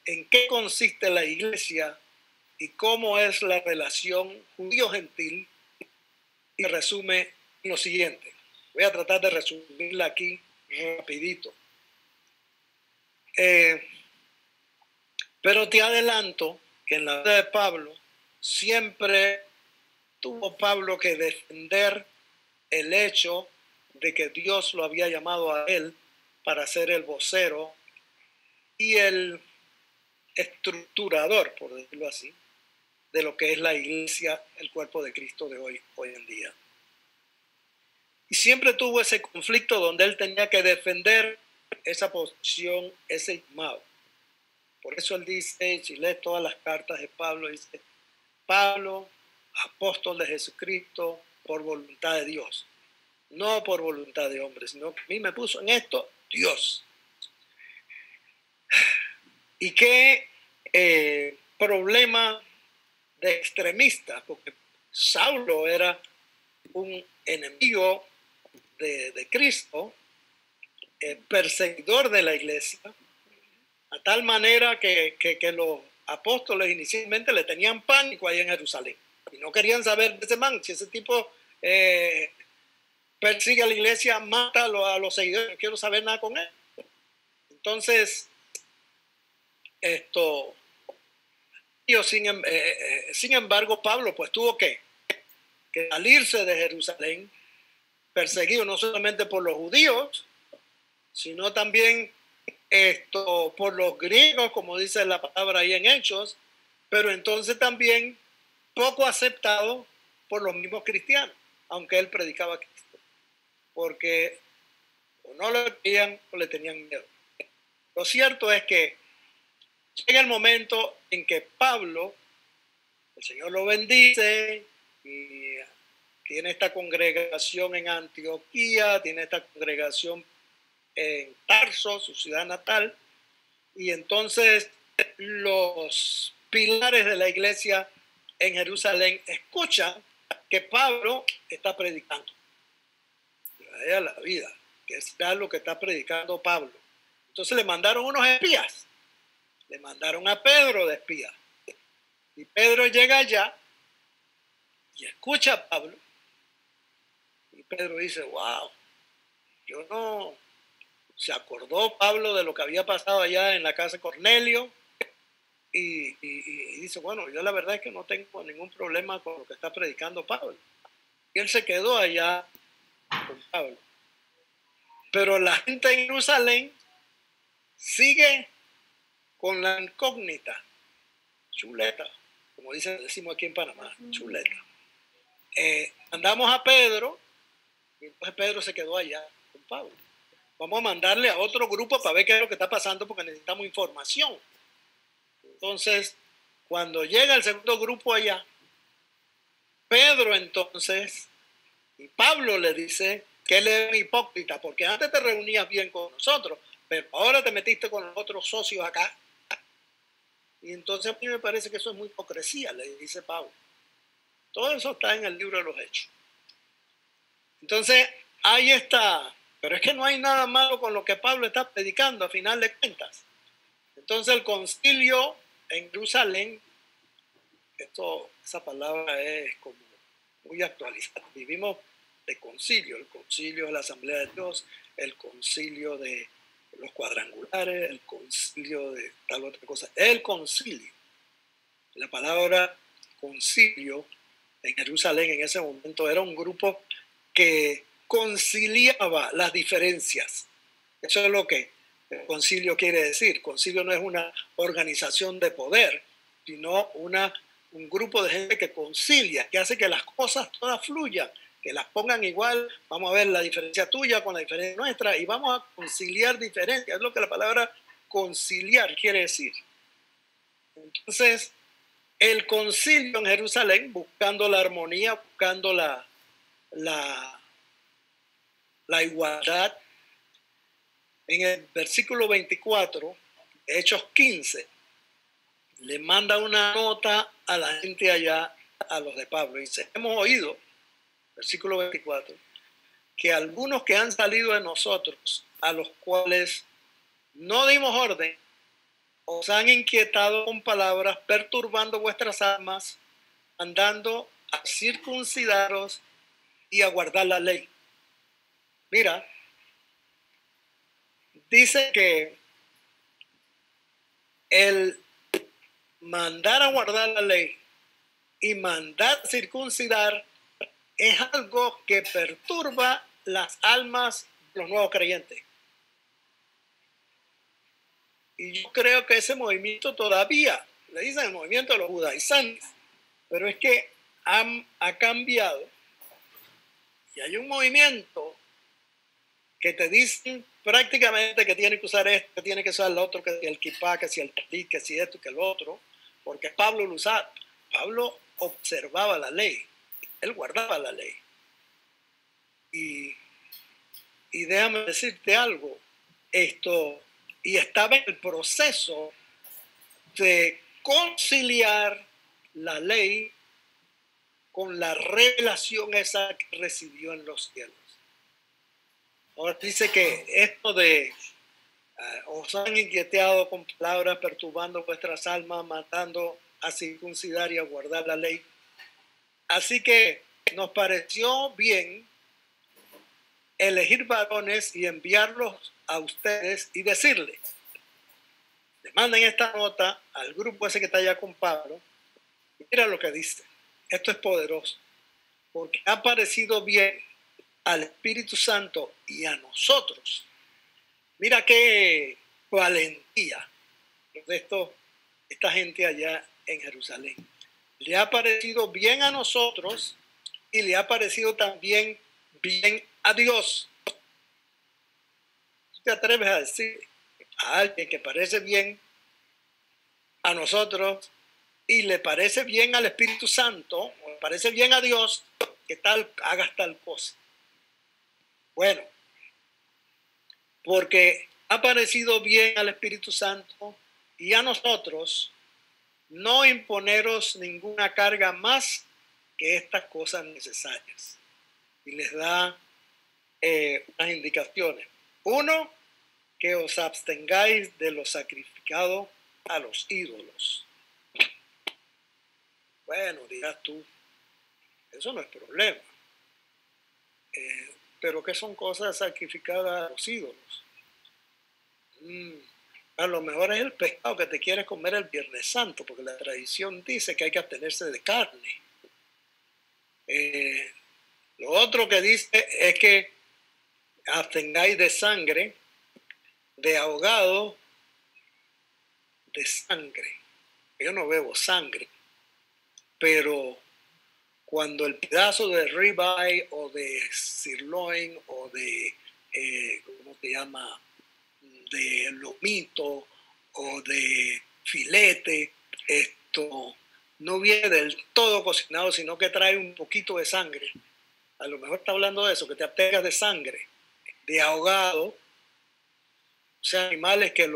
en qué consiste la iglesia y cómo es la relación judío-gentil, y resume lo siguiente. Voy a tratar de resumirla aquí rapidito. Pero te adelanto que en la vida de Pablo siempre tuvo Pablo que defender el hecho de que Dios lo había llamado a él para ser el vocero y el estructurador, por decirlo así, de lo que es la iglesia, el cuerpo de Cristo de hoy en día. Y siempre tuvo ese conflicto donde él tenía que defender esa posición, ese llamado. Por eso él dice, si lees todas las cartas de Pablo, dice, Pablo, apóstol de Jesucristo, por voluntad de Dios. No por voluntad de hombres, sino que a mí me puso en esto Dios. ¿Y qué problema de extremistas? Porque Saulo era un enemigo de Cristo, perseguidor de la iglesia, a tal manera que los apóstoles inicialmente le tenían pánico ahí en Jerusalén y no querían saber de ese man. Si ese tipo persigue a la iglesia, mata a los seguidores, no quiero saber nada con él. Entonces, sin embargo, Pablo pues tuvo que salirse de Jerusalén, perseguido no solamente por los judíos, sino también por los griegos, como dice la palabra ahí en Hechos, pero entonces también poco aceptado por los mismos cristianos, aunque él predicaba a Cristo, porque o no lo creían o le tenían miedo. Lo cierto es que llega el momento en que Pablo, el Señor lo bendice y tiene esta congregación en Antioquía, tiene esta congregación en Tarso, su ciudad natal, y entonces los pilares de la iglesia en Jerusalén escuchan que Pablo está predicando. Vaya la vida, que es lo que está predicando Pablo. Entonces le mandaron unos espías, le mandaron a Pedro de espía, y Pedro llega allá y escucha a Pablo, y Pedro dice, wow, yo no... Se acordó Pablo de lo que había pasado allá en la casa de Cornelio y dice, bueno, yo la verdad es que no tengo ningún problema con lo que está predicando Pablo. Y él se quedó allá con Pablo. Pero la gente en Jerusalén sigue con la incógnita, chuleta, como decimos aquí en Panamá, chuleta. Mandamos a Pedro y entonces Pedro se quedó allá con Pablo. Vamos a mandarle a otro grupo para ver qué es lo que está pasando porque necesitamos información. Entonces, cuando llega el segundo grupo allá, Pedro entonces, y Pablo le dice que él es un hipócrita porque antes te reunías bien con nosotros, pero ahora te metiste con los otros socios acá. Y entonces a mí me parece que eso es muy hipocresía, le dice Pablo. Todo eso está en el libro de los Hechos. Entonces, ahí está. Pero es que no hay nada malo con lo que Pablo está predicando a final de cuentas. Entonces el concilio en Jerusalén, esa palabra es como muy actualizada. Vivimos de concilio, el concilio de la Asamblea de Dios, el concilio de los cuadrangulares, el concilio de tal otra cosa. El concilio, la palabra concilio en Jerusalén en ese momento era un grupo que conciliaba las diferencias. Eso es lo que el concilio quiere decir. Concilio no es una organización de poder, sino un grupo de gente que concilia, que hace que las cosas todas fluyan, que las pongan igual. Vamos a ver la diferencia tuya con la diferencia nuestra y vamos a conciliar diferencias. Es lo que la palabra conciliar quiere decir. Entonces, el concilio en Jerusalén, buscando la armonía, buscando la igualdad, en el versículo 24, Hechos 15, le manda una nota a la gente allá, a los de Pablo. Y dice, hemos oído, versículo 24, que algunos que han salido de nosotros, a los cuales no dimos orden, os han inquietado con palabras, perturbando vuestras almas, andando a circuncidaros y a guardar la ley. Mira, dice que el mandar a guardar la ley y mandar a circuncidar es algo que perturba las almas de los nuevos creyentes. Y yo creo que ese movimiento todavía, le dicen el movimiento de los judaizantes, pero es que ha cambiado y hay un movimiento que te dicen prácticamente que tiene que usar esto, que tiene que usar lo otro, que el kipá, que si el talit, que si esto, que el otro, porque Pablo lo usaba. Pablo observaba la ley, él guardaba la ley. Y déjame decirte algo, y estaba en el proceso de conciliar la ley con la revelación esa que recibió en los cielos. Ahora dice que esto de os han inquieteado con palabras, perturbando vuestras almas, matando a circuncidar y a guardar la ley. Así que nos pareció bien elegir varones y enviarlos a ustedes y decirles, le manden esta nota al grupo ese que está allá con Pablo. Mira lo que dice. Esto es poderoso, porque ha parecido bien al Espíritu Santo y a nosotros. Mira qué valentía de esta gente allá en Jerusalén. Le ha parecido bien a nosotros y le ha parecido también bien a Dios. ¿Tú te atreves a decir a alguien que parece bien a nosotros y le parece bien al Espíritu Santo o le parece bien a Dios que hagas tal cosa? Bueno, porque ha parecido bien al Espíritu Santo y a nosotros no imponeros ninguna carga más que estas cosas necesarias. Y les da unas indicaciones. Uno, que os abstengáis de lo sacrificado a los ídolos. Bueno, dirás tú, eso no es problema. Pero ¿qué son cosas sacrificadas a los ídolos? A lo mejor es el pescado que te quieres comer el Viernes Santo, porque la tradición dice que hay que abstenerse de carne. Lo otro que dice es que abstengáis de sangre, de ahogado, de sangre. Yo no bebo sangre, pero cuando el pedazo de ribeye o de sirloin o de, ¿cómo se llama?, de lomito o de filete, esto no viene del todo cocinado, sino que trae un poquito de sangre. A lo mejor está hablando de eso, que te abstengas de sangre, de ahogado, o sea, animales que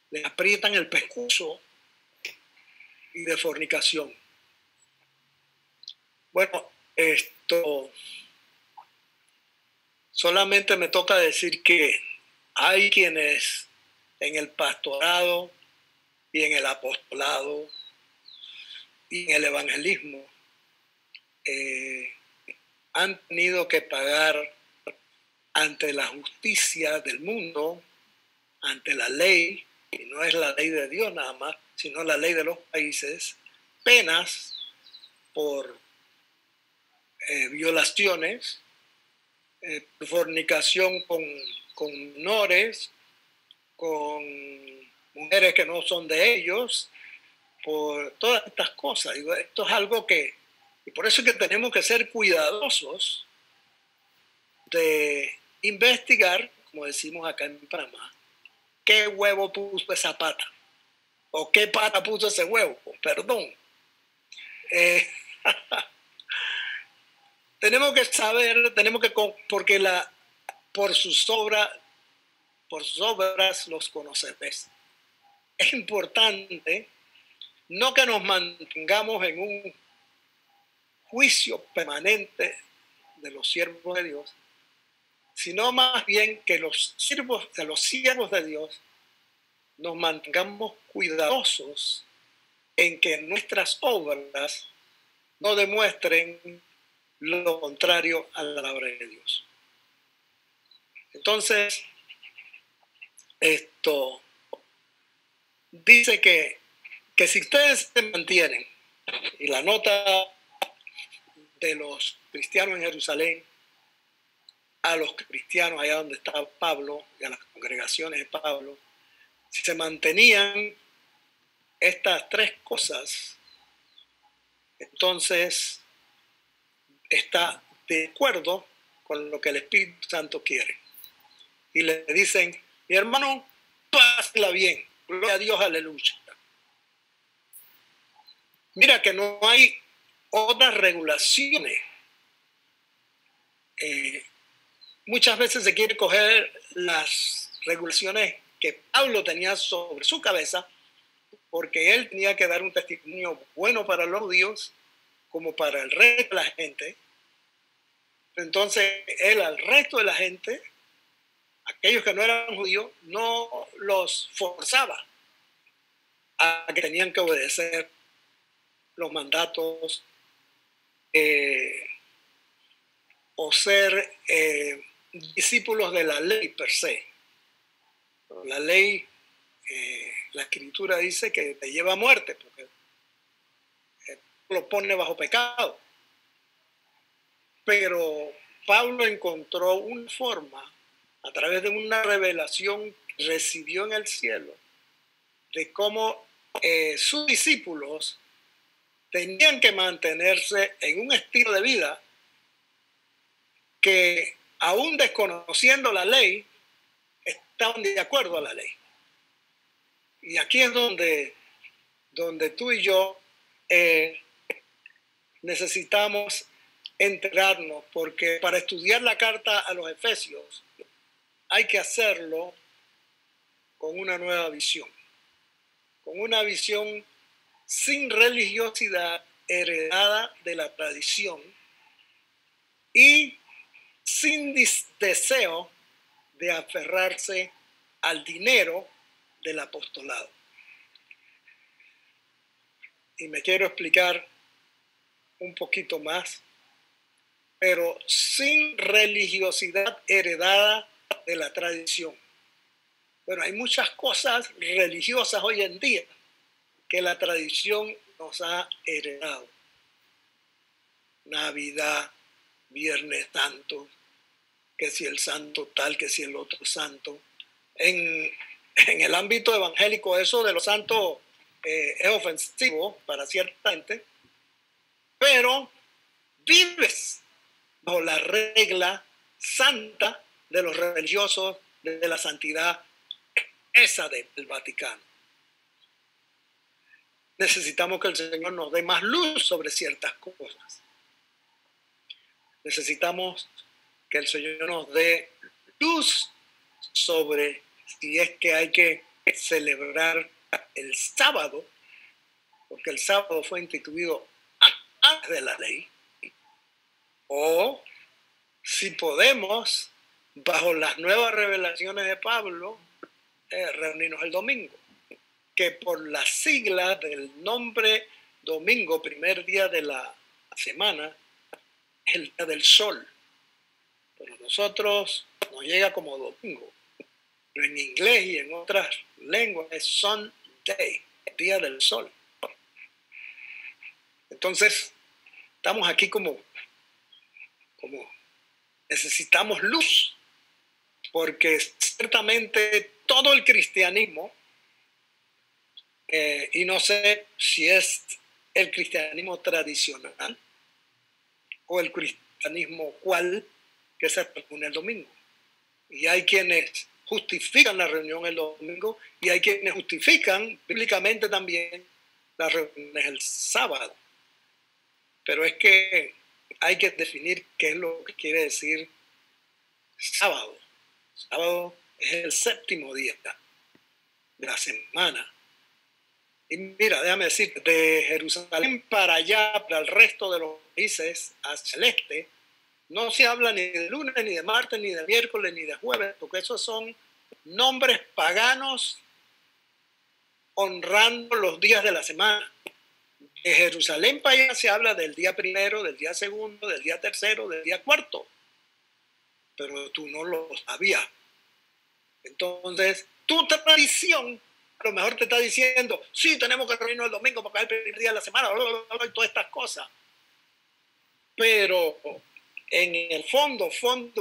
les aprietan el pescuezo, y de fornicación. Bueno, solamente me toca decir que hay quienes en el pastorado y en el apostolado y en el evangelismo han tenido que pagar ante la justicia del mundo, ante la ley, y no es la ley de Dios nada más, sino la ley de los países, penas por violaciones fornicación con menores, con mujeres que no son de ellos, por todas estas cosas. Digo, esto es algo que, y por eso es que tenemos que ser cuidadosos de investigar, como decimos acá en Panamá, qué huevo puso esa pata, o qué pata puso ese huevo, perdón. Tenemos que saber, porque por sus obras los conoceréis. Es importante no que nos mantengamos en un juicio permanente de los siervos de Dios, sino más bien que los siervos de Dios nos mantengamos cuidadosos en que nuestras obras no demuestren lo contrario a la palabra de Dios. Entonces, esto dice que si ustedes se mantienen, y la nota de los cristianos en Jerusalén a los cristianos allá donde estaba Pablo y a las congregaciones de Pablo, si se mantenían estas tres cosas, entonces está de acuerdo con lo que el Espíritu Santo quiere. Y le dicen, mi hermano, pásala bien, gloria a Dios, aleluya. Mira que no hay otras regulaciones. Muchas veces se quiere coger las regulaciones que Pablo tenía sobre su cabeza, porque él tenía que dar un testimonio bueno para los judíos como para el resto de la gente. Entonces él al resto de la gente, aquellos que no eran judíos, no los forzaba a que tenían que obedecer los mandatos o ser discípulos de la ley per se. La ley, la escritura dice que te lleva a muerte porque lo pone bajo pecado. Pero Pablo encontró una forma, a través de una revelación que recibió en el cielo, de cómo sus discípulos tenían que mantenerse en un estilo de vida que, aún desconociendo la ley, estaban de acuerdo a la ley. Y aquí es donde tú y yo necesitamos enterarnos, porque para estudiar la carta a los Efesios hay que hacerlo con una nueva visión, con una visión sin religiosidad heredada de la tradición y sin deseo de aferrarse al dinero del apostolado. Y me quiero explicar un poquito más, pero sin religiosidad heredada de la tradición. Bueno, hay muchas cosas religiosas hoy en día que la tradición nos ha heredado. Navidad, Viernes Santo, que si el santo tal, que si el otro santo. En el ámbito evangélico eso de los santos es ofensivo para cierta gente, pero vives bajo la regla santa de los religiosos, de la santidad esa del Vaticano. Necesitamos que el Señor nos dé más luz sobre ciertas cosas. Necesitamos que el Señor nos dé luz sobre si es que hay que celebrar el sábado, porque el sábado fue instituido antes de la ley, o si podemos, bajo las nuevas revelaciones de Pablo, reunirnos el domingo, que por las siglas del nombre domingo, primer día de la semana, es el día del sol. Pero nosotros nos llega como domingo. Pero en inglés y en otras lenguas es Sunday, día del sol. Entonces, estamos aquí como necesitamos luz, porque ciertamente todo el cristianismo, y no sé si es el cristianismo tradicional o el cristianismo cual que se reúne el domingo. Y hay quienes justifican la reunión el domingo y hay quienes justifican bíblicamente también las reuniones el sábado. Pero es que hay que definir qué es lo que quiere decir sábado. Sábado es el séptimo día de la semana. Y mira, déjame decir, de Jerusalén para allá, para el resto de los países hacia el este, no se habla ni de lunes, ni de martes, ni de miércoles, ni de jueves, porque esos son nombres paganos honrando los días de la semana. De Jerusalén para allá se habla del día primero, del día segundo, del día tercero, del día cuarto. Pero tú no lo sabías. Entonces, tu tradición a lo mejor te está diciendo, sí, tenemos que reunirnos el domingo porque es el primer día de la semana, y todas estas cosas. Pero en el fondo,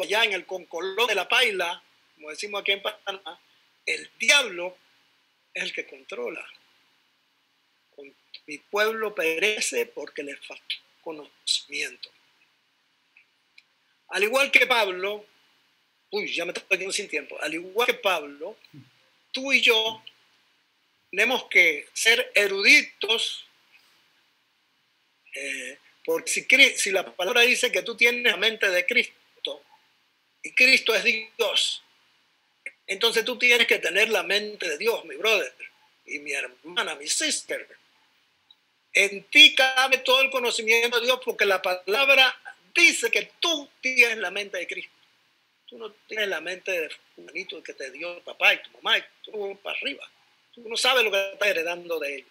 ya en el concolón de la paila, como decimos aquí en Panamá, el diablo es el que controla. Mi pueblo perece porque le falta conocimiento. Al igual que Pablo, ya me estoy quedando sin tiempo, al igual que Pablo, tú y yo tenemos que ser eruditos, porque si la palabra dice que tú tienes la mente de Cristo y Cristo es Dios, entonces tú tienes que tener la mente de Dios, mi brother y mi hermana, mi sister. En ti cabe todo el conocimiento de Dios porque la palabra dice que tú tienes la mente de Cristo. Tú no tienes la mente de fulanito que te dio papá y tu mamá y tú para arriba. Tú no sabes lo que estás heredando de ellos.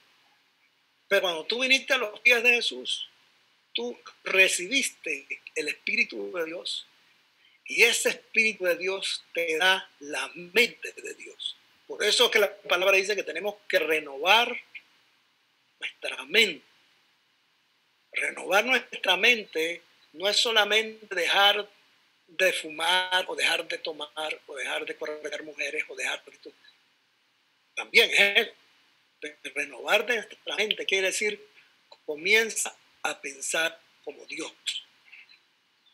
Pero cuando tú viniste a los pies de Jesús, tú recibiste el Espíritu de Dios. Y ese Espíritu de Dios te da la mente de Dios. Por eso es que la palabra dice que tenemos que renovar nuestra mente. Renovar nuestra mente no es solamente dejar de fumar o dejar de tomar o dejar de correr mujeres o dejar de... También es renovar nuestra mente, quiere decir comienza a pensar como Dios,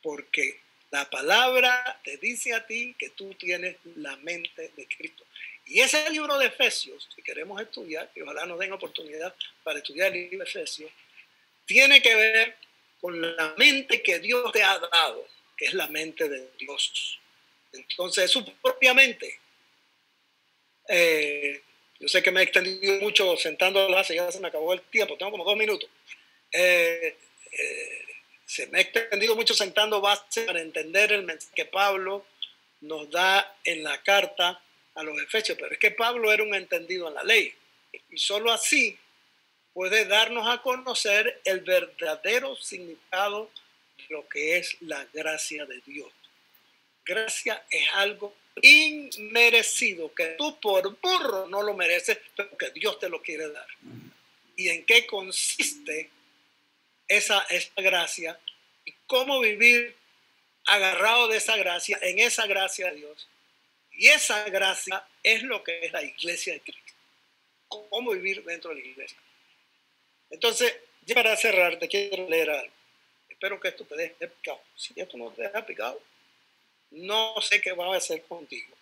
porque la palabra te dice a ti que tú tienes la mente de Cristo. Y ese libro de Efesios, si queremos estudiar, y ojalá nos den oportunidad para estudiar el libro de Efesios, tiene que ver con la mente que Dios te ha dado, que es la mente de Dios. Entonces, su propia mente. Yo sé que me he extendido mucho sentando la base, ya se me acabó el tiempo, tengo como 2 minutos. Se me ha extendido mucho sentando base para entender el mensaje que Pablo nos da en la carta a los Efesios, pero es que Pablo era un entendido en la ley y solo así puede darnos a conocer el verdadero significado de lo que es la gracia de Dios. Gracia es algo inmerecido, que tú por burro no lo mereces, pero que Dios te lo quiere dar. ¿Y en qué consiste esa gracia? ¿Y cómo vivir agarrado de esa gracia, en esa gracia de Dios? Y esa gracia es lo que es la iglesia de Cristo. ¿Cómo vivir dentro de la iglesia? Entonces, ya para cerrar, te quiero leer algo. Espero que esto te deje picado. Si esto no te deja picado, no sé qué va a hacer contigo.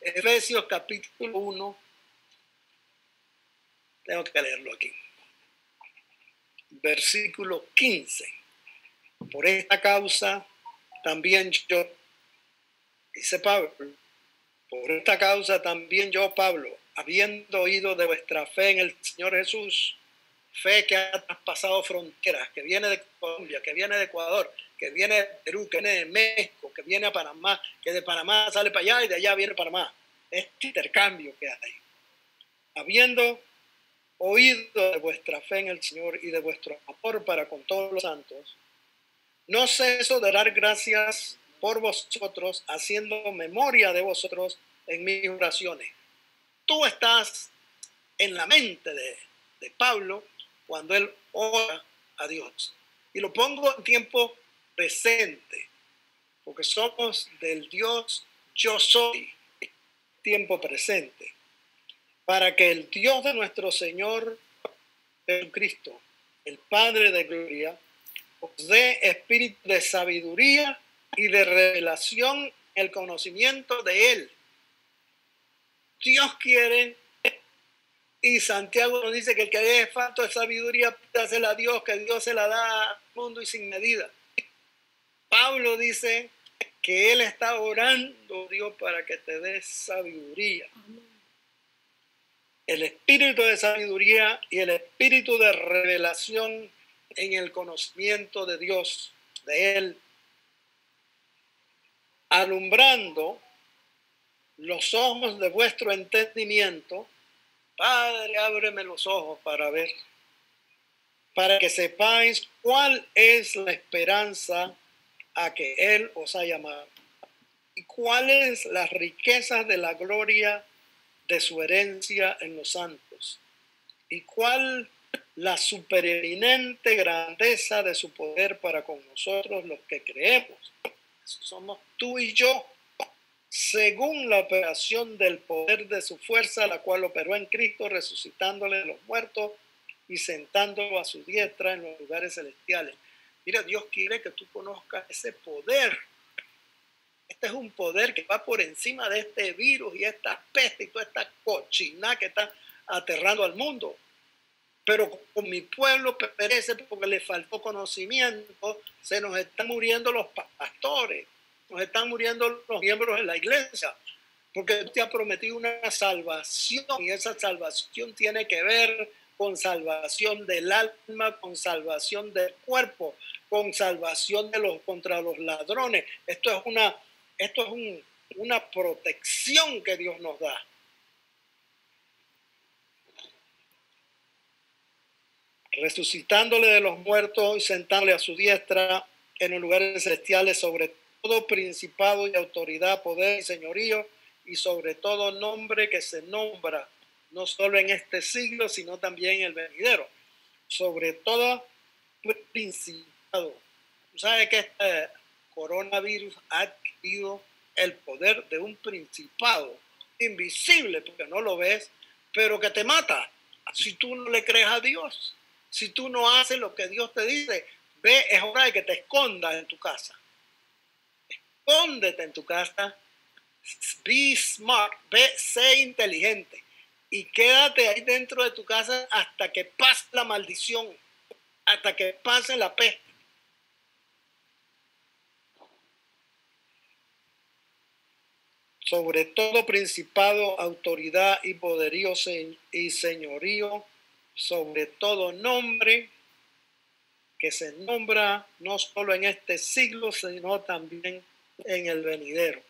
Efesios capítulo 1. Tengo que leerlo aquí. Versículo 15. Por esta causa también yo, dice Pablo, por esta causa también yo, Pablo, habiendo oído de vuestra fe en el Señor Jesús, fe que ha traspasado fronteras, que viene de Colombia, que viene de Ecuador, que viene de Perú, que viene de México, que viene a Panamá, que de Panamá sale para allá y de allá viene a Panamá. Este intercambio que hay. Habiendo oído de vuestra fe en el Señor y de vuestro amor para con todos los santos, no ceso de dar gracias por vosotros, haciendo memoria de vosotros en mis oraciones. Tú estás en la mente de Pablo cuando él ora a Dios. Y lo pongo en tiempo presente. porque somos del Dios yo soy, tiempo presente, para que el Dios de nuestro Señor Jesucristo, el Padre de gloria, os dé espíritu de sabiduría y de revelación, el conocimiento de Él. Dios quiere, y Santiago nos dice que el que haya falta de sabiduría, dásela a Dios, que Dios se la da al mundo y sin medida. Pablo dice que él está orando, Dios, para que te dé sabiduría. El espíritu de sabiduría y el espíritu de revelación en el conocimiento de Dios, de Él, alumbrando los ojos de vuestro entendimiento. Padre, ábreme los ojos para ver, para que sepáis cuál es la esperanza a que Él os ha llamado y cuáles las riquezas de la gloria de su herencia en los santos y cuál la supereminente grandeza de su poder para con nosotros los que creemos. Eso somos tú y yo, según la operación del poder de su fuerza, la cual operó en Cristo, resucitándole de los muertos y sentándolo a su diestra en los lugares celestiales. Mira, Dios quiere que tú conozcas ese poder. Este es un poder que va por encima de este virus y esta peste y toda esta cochina que está aterrando al mundo. Pero con mi pueblo perece porque le faltó conocimiento, se nos están muriendo los pastores, nos están muriendo los miembros de la iglesia, porque Dios te ha prometido una salvación y esa salvación tiene que ver con salvación del alma, con salvación del cuerpo, con salvación contra los ladrones. Esto es una protección que Dios nos da. Resucitándole de los muertos y sentándole a su diestra en los lugares celestiales sobre todo principado y autoridad, poder y señorío, y sobre todo nombre que se nombra, no solo en este siglo, sino también en el venidero. Sobre todo principado. Tú sabes que este coronavirus ha adquirido el poder de un principado invisible, porque no lo ves, pero que te mata si tú no le crees a Dios. Si tú no haces lo que Dios te dice, ve, es hora de que te escondas en tu casa. Escóndete en tu casa. Be smart. Sé inteligente. Y quédate ahí dentro de tu casa hasta que pase la maldición, hasta que pase la peste. Sobre todo principado, autoridad y poderío y señorío, sobre todo nombre que se nombra no solo en este siglo, sino también en el venidero.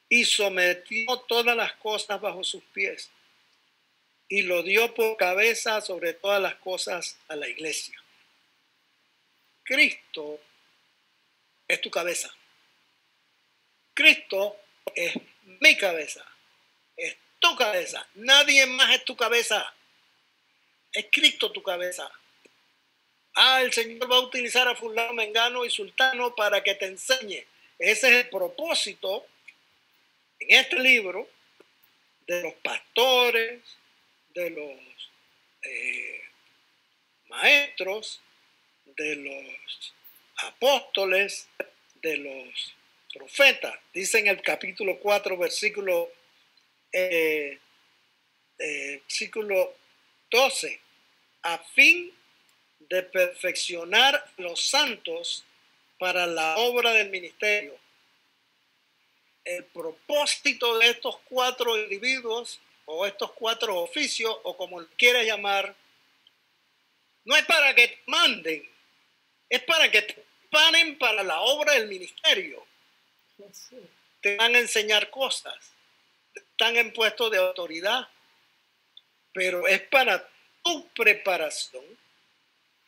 Y sometió todas las cosas bajo sus pies y lo dio por cabeza sobre todas las cosas a la iglesia. Cristo es tu cabeza. Cristo es mi cabeza. Es tu cabeza. Nadie más es tu cabeza. Es Cristo tu cabeza. El Señor va a utilizar a fulano, mengano y sultano para que te enseñe. Ese es el propósito en este libro de los pastores, de los maestros, de los apóstoles, de los profetas. Dice en el capítulo 4, versículo 12, a fin de perfeccionar los santos para la obra del ministerio. El propósito de estos 4 individuos o estos 4 oficios, o como quieras llamar, no es para que te manden, es para que te preparen para la obra del ministerio. Te van a enseñar cosas, están en puestos de autoridad, pero es para tu preparación,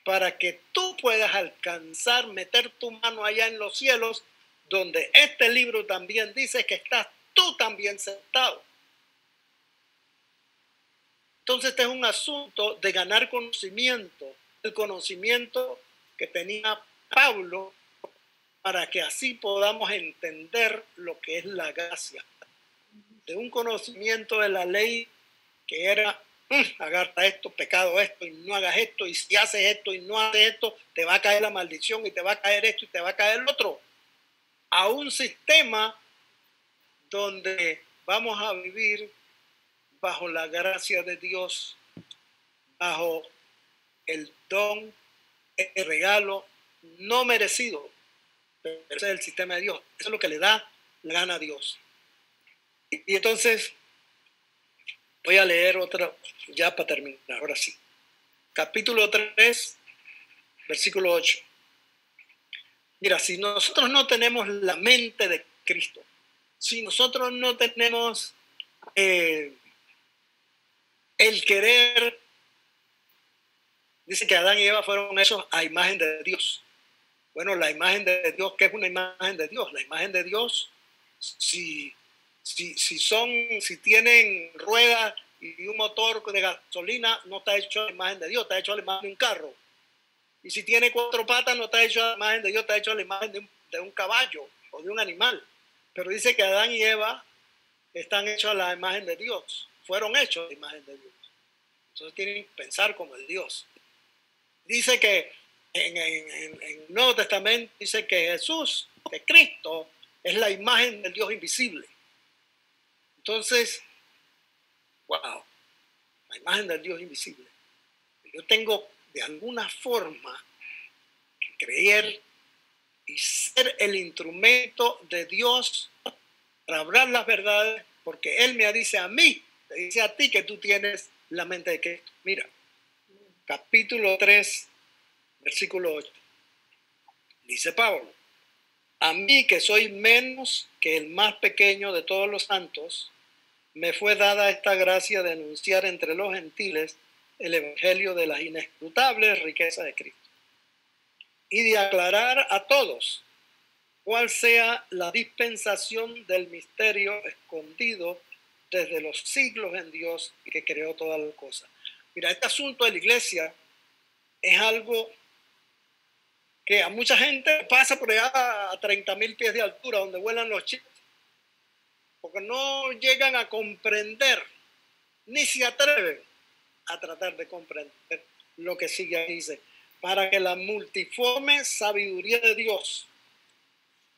para que tú puedas alcanzar, meter tu mano allá en los cielos, donde este libro también dice que estás tú también sentado. Entonces este es un asunto de ganar conocimiento, el conocimiento que tenía Pablo para que así podamos entender lo que es la gracia. De un conocimiento de la ley que era, agarra esto, pecado esto, y no hagas esto, y si haces esto y no haces esto, te va a caer la maldición, y te va a caer esto, y te va a caer el otro. A un sistema donde vamos a vivir bajo la gracia de Dios, bajo el don, el regalo no merecido. Pero ese es el sistema de Dios. Eso es lo que le da la gana a Dios. Y entonces voy a leer otra ya para terminar. Ahora sí. Capítulo 3, versículo 8. Mira, si nosotros no tenemos la mente de Cristo, si nosotros no tenemos el querer, dice que Adán y Eva fueron hechos a imagen de Dios. Bueno, la imagen de Dios, ¿qué es una imagen de Dios? La imagen de Dios, si tienen ruedas y un motor de gasolina, no está hecho a la imagen de Dios, está hecho a la imagen de un carro. Y si tiene 4 patas, no está hecho a la imagen de Dios, está hecho a la imagen de un caballo o de un animal. Pero dice que Adán y Eva están hechos a la imagen de Dios, fueron hechos a la imagen de Dios. Entonces tienen que pensar como el Dios. Dice que en el Nuevo Testamento dice que Jesús, que Cristo, es la imagen del Dios invisible. Entonces, wow, la imagen del Dios invisible. Yo tengo de alguna forma que creer y ser el instrumento de Dios para hablar las verdades, porque Él me dice a mí, te dice a ti que tú tienes la mente de Cristo. Mira, capítulo 3, versículo 8. Dice Pablo: a mí, que soy menos que el más pequeño de todos los santos, me fue dada esta gracia de anunciar entre los gentiles el evangelio de las inescrutables riquezas de Cristo, y de aclarar a todos cuál sea la dispensación del misterio escondido desde los siglos en Dios, que creó todas las cosas. Mira, este asunto de la iglesia es algo que a mucha gente pasa por allá a 30,000 pies de altura, donde vuelan los chistes, porque no llegan a comprender, ni se atreven a tratar de comprender lo que sigue ahí. Dice: para que la multiforme sabiduría de Dios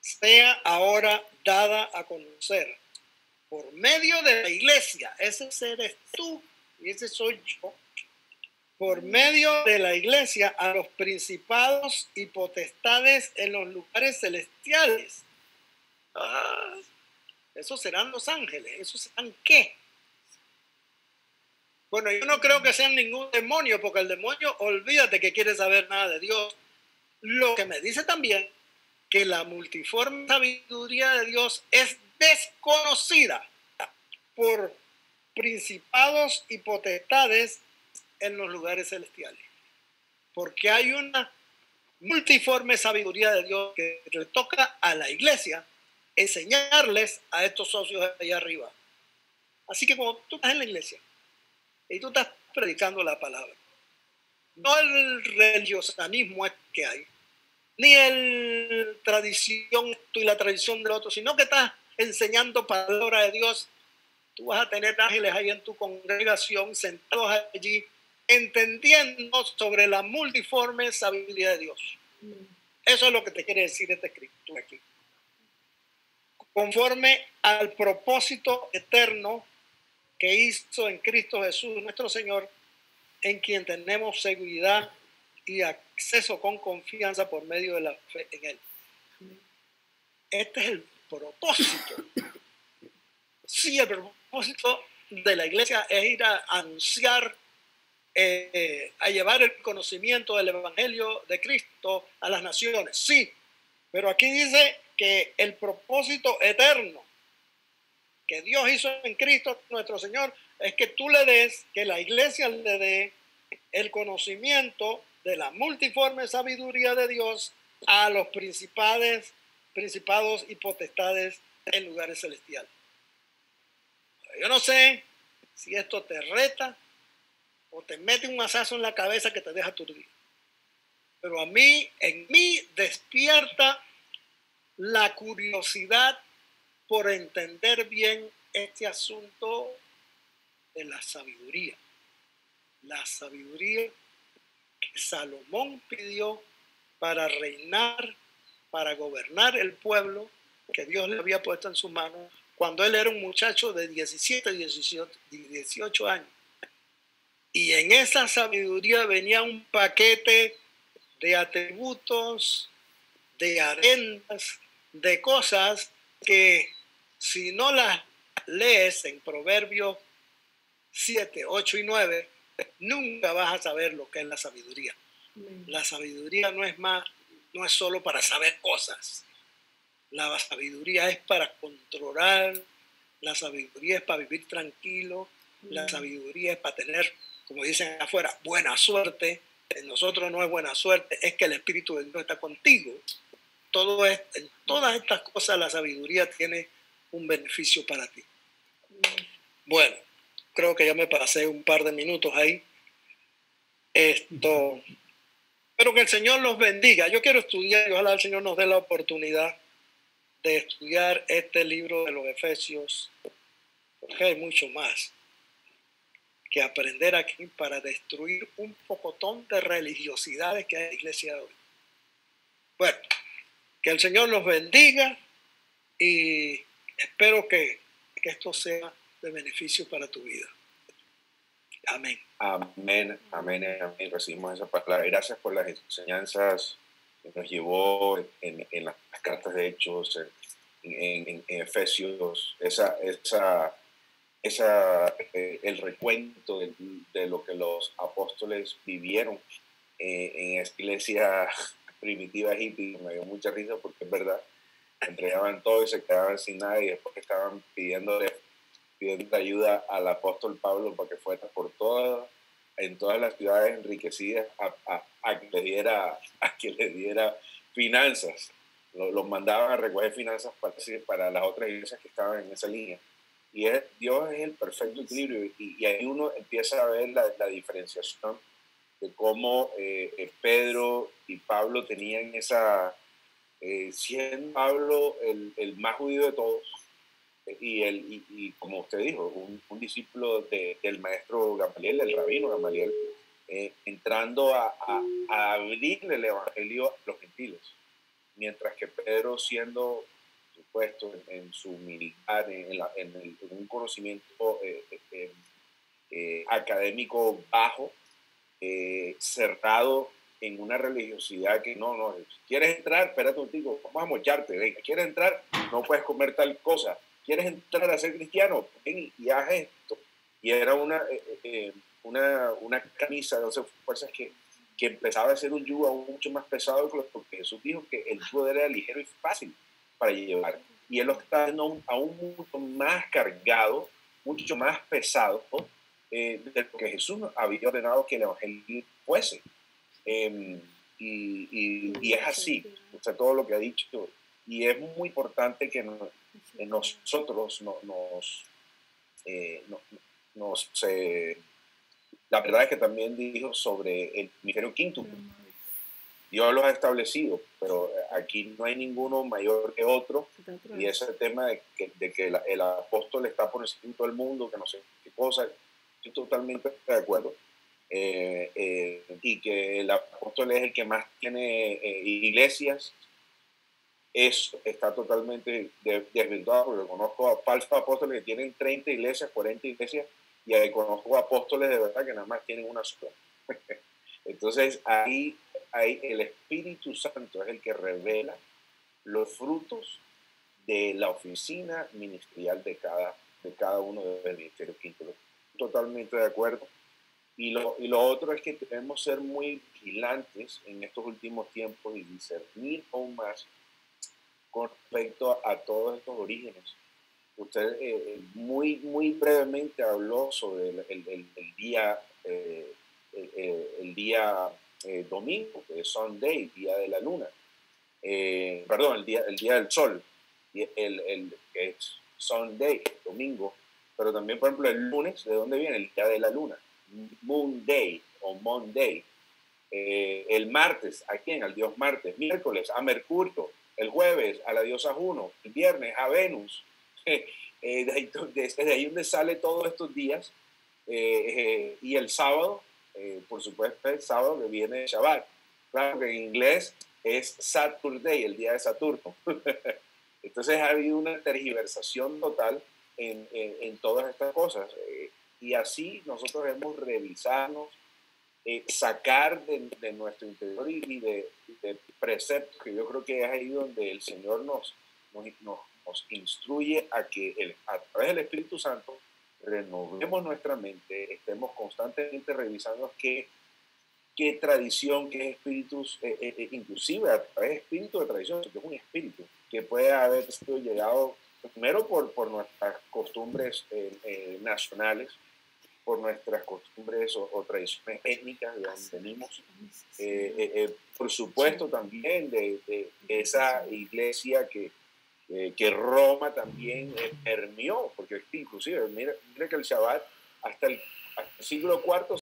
sea ahora dada a conocer por medio de la iglesia. Ese eres tú y ese soy yo. Por medio de la iglesia, a los principados y potestades en los lugares celestiales. Esos serán los ángeles. ¿Esos serán qué? Bueno, yo no creo que sean ningún demonio, porque el demonio, olvídate que quiere saber nada de Dios. Lo que me dice también que la multiforme sabiduría de Dios es desconocida por principados y potestades en los lugares celestiales, porque hay una multiforme sabiduría de Dios que le toca a la iglesia enseñarles a estos socios allá arriba. Así que cuando tú estás en la iglesia y tú estás predicando la palabra, no el religiosismo que hay, ni el tradición tú y la tradición del otro, sino que estás enseñando palabra de Dios, tú vas a tener ángeles ahí en tu congregación sentados allí, entendiendo sobre la multiforme sabiduría de Dios. Eso es lo que te quiere decir esta escritura aquí. Conforme al propósito eterno que hizo en Cristo Jesús, nuestro Señor, en quien tenemos seguridad y acceso con confianza por medio de la fe en Él. Este es el propósito. Sí, el propósito de la iglesia es ir a anunciar, a llevar el conocimiento del evangelio de Cristo a las naciones. Sí, pero aquí dice que el propósito eterno que Dios hizo en Cristo nuestro Señor es que tú le des, que la iglesia le dé el conocimiento de la multiforme sabiduría de Dios a los principados y potestades en lugares celestiales. Yo no sé si esto te reta o te mete un mazazo en la cabeza que te deja aturdido, pero en mí despierta la curiosidad por entender bien este asunto de la sabiduría. La sabiduría que Salomón pidió para reinar, para gobernar el pueblo que Dios le había puesto en sus manos cuando él era un muchacho de 17, 18 años. Y en esa sabiduría venía un paquete de atributos, de arendas, de cosas que si no las lees en Proverbios 7, 8 y 9, nunca vas a saber lo que es la sabiduría. La sabiduría no es solo para saber cosas. La sabiduría es para controlar, la sabiduría es para vivir tranquilo, la sabiduría es para tener, como dicen afuera, buena suerte. En nosotros no es buena suerte, es que el Espíritu de Dios está contigo. En todas estas cosas la sabiduría tiene un beneficio para ti. Bueno, creo que ya me pasé un par de minutos ahí. Espero que el Señor los bendiga. Yo quiero estudiar y ojalá el Señor nos dé la oportunidad de estudiar este libro de los Efesios, porque hay mucho más que aprender aquí para destruir un pocotón de religiosidades que hay en la iglesia de hoy. Bueno, que el Señor los bendiga y espero que esto sea de beneficio para tu vida. Amén. Amén, amén, amén. Recibimos esa palabra. Gracias por las enseñanzas que nos llevó en las cartas de Hechos, en Efesios, el recuento de lo que los apóstoles vivieron en esa iglesia primitiva hippie. Me dio mucha risa porque es verdad, entregaban todo y se quedaban sin nada y después estaban pidiendo ayuda al apóstol Pablo para que fuera en todas las ciudades enriquecidas a que le diera finanzas. Los mandaban a recoger finanzas para las otras iglesias que estaban en esa línea. Y Dios es el perfecto equilibrio y ahí uno empieza a ver la diferenciación de cómo Pedro y Pablo tenían siendo Pablo el más judío de todos y como usted dijo, un discípulo del maestro Gamaliel, del rabino Gamaliel, entrando a abrirle el evangelio a los gentiles, mientras que Pedro siendo supuesto en su militar, en un conocimiento académico bajo, cerrado en una religiosidad que no, quieres entrar, espérate un tico, vamos a mocharte, venga, quieres entrar, no puedes comer tal cosa, quieres entrar a ser cristiano, ven y haz esto. Y era una camisa de 12 fuerzas que empezaba a ser un yugo aún mucho más pesado, porque Jesús dijo que el yugo era ligero y fácil para llevar. Y él lo está haciendo aún mucho más cargado, mucho más pesado, ¿no? De lo que Jesús había ordenado que el evangelio fuese. Y es así, o sea, todo lo que ha dicho. Y es muy importante que nosotros la verdad es que también dijo sobre el ministerio quíntuple. Dios los ha establecido, pero aquí no hay ninguno mayor que otro. Y ese tema de que el apóstol está por encima de todo el mundo, que no sé qué cosa, estoy totalmente de acuerdo. Y que el apóstol es el que más tiene iglesias, eso está totalmente desvirtuado, porque conozco a falsos apóstoles que tienen 30 iglesias, 40 iglesias, y conozco apóstoles de verdad que nada más tienen una sola. Entonces ahí el Espíritu Santo es el que revela los frutos de la oficina ministerial de cada uno del ministerio quíntuple. Totalmente de acuerdo. Y lo otro es que debemos ser muy vigilantes en estos últimos tiempos y discernir aún más con respecto a todos estos orígenes. Usted muy brevemente habló sobre el día domingo, que es Sunday, día de la luna. Perdón, el día del sol, que es Sunday, domingo. Pero también, por ejemplo, el lunes, ¿de dónde viene? El día de la luna. Moon Day o Monday. El martes, ¿a quién? Al dios Marte. Miércoles, a Mercurio. el jueves a la diosa Juno, el viernes a Venus. Desde ahí donde sale todos estos días. Y el sábado, por supuesto, el sábado que viene Shabbat. Claro que en inglés es Saturday, el día de Saturno. Entonces ha habido una tergiversación total en todas estas cosas. Y así nosotros debemos revisarnos, sacar de nuestro interior y de preceptos, que yo creo que es ahí donde el Señor nos instruye a que a través del Espíritu Santo renovemos nuestra mente, estemos constantemente revisando qué tradición, qué espíritus, inclusive a través de espíritu de tradición, que es un espíritu que puede haber sido llegado primero por nuestras costumbres nacionales, por nuestras costumbres o tradiciones étnicas de donde venimos, por supuesto también de esa iglesia que Roma también permeó, porque inclusive mira que el Shabbat hasta el siglo IV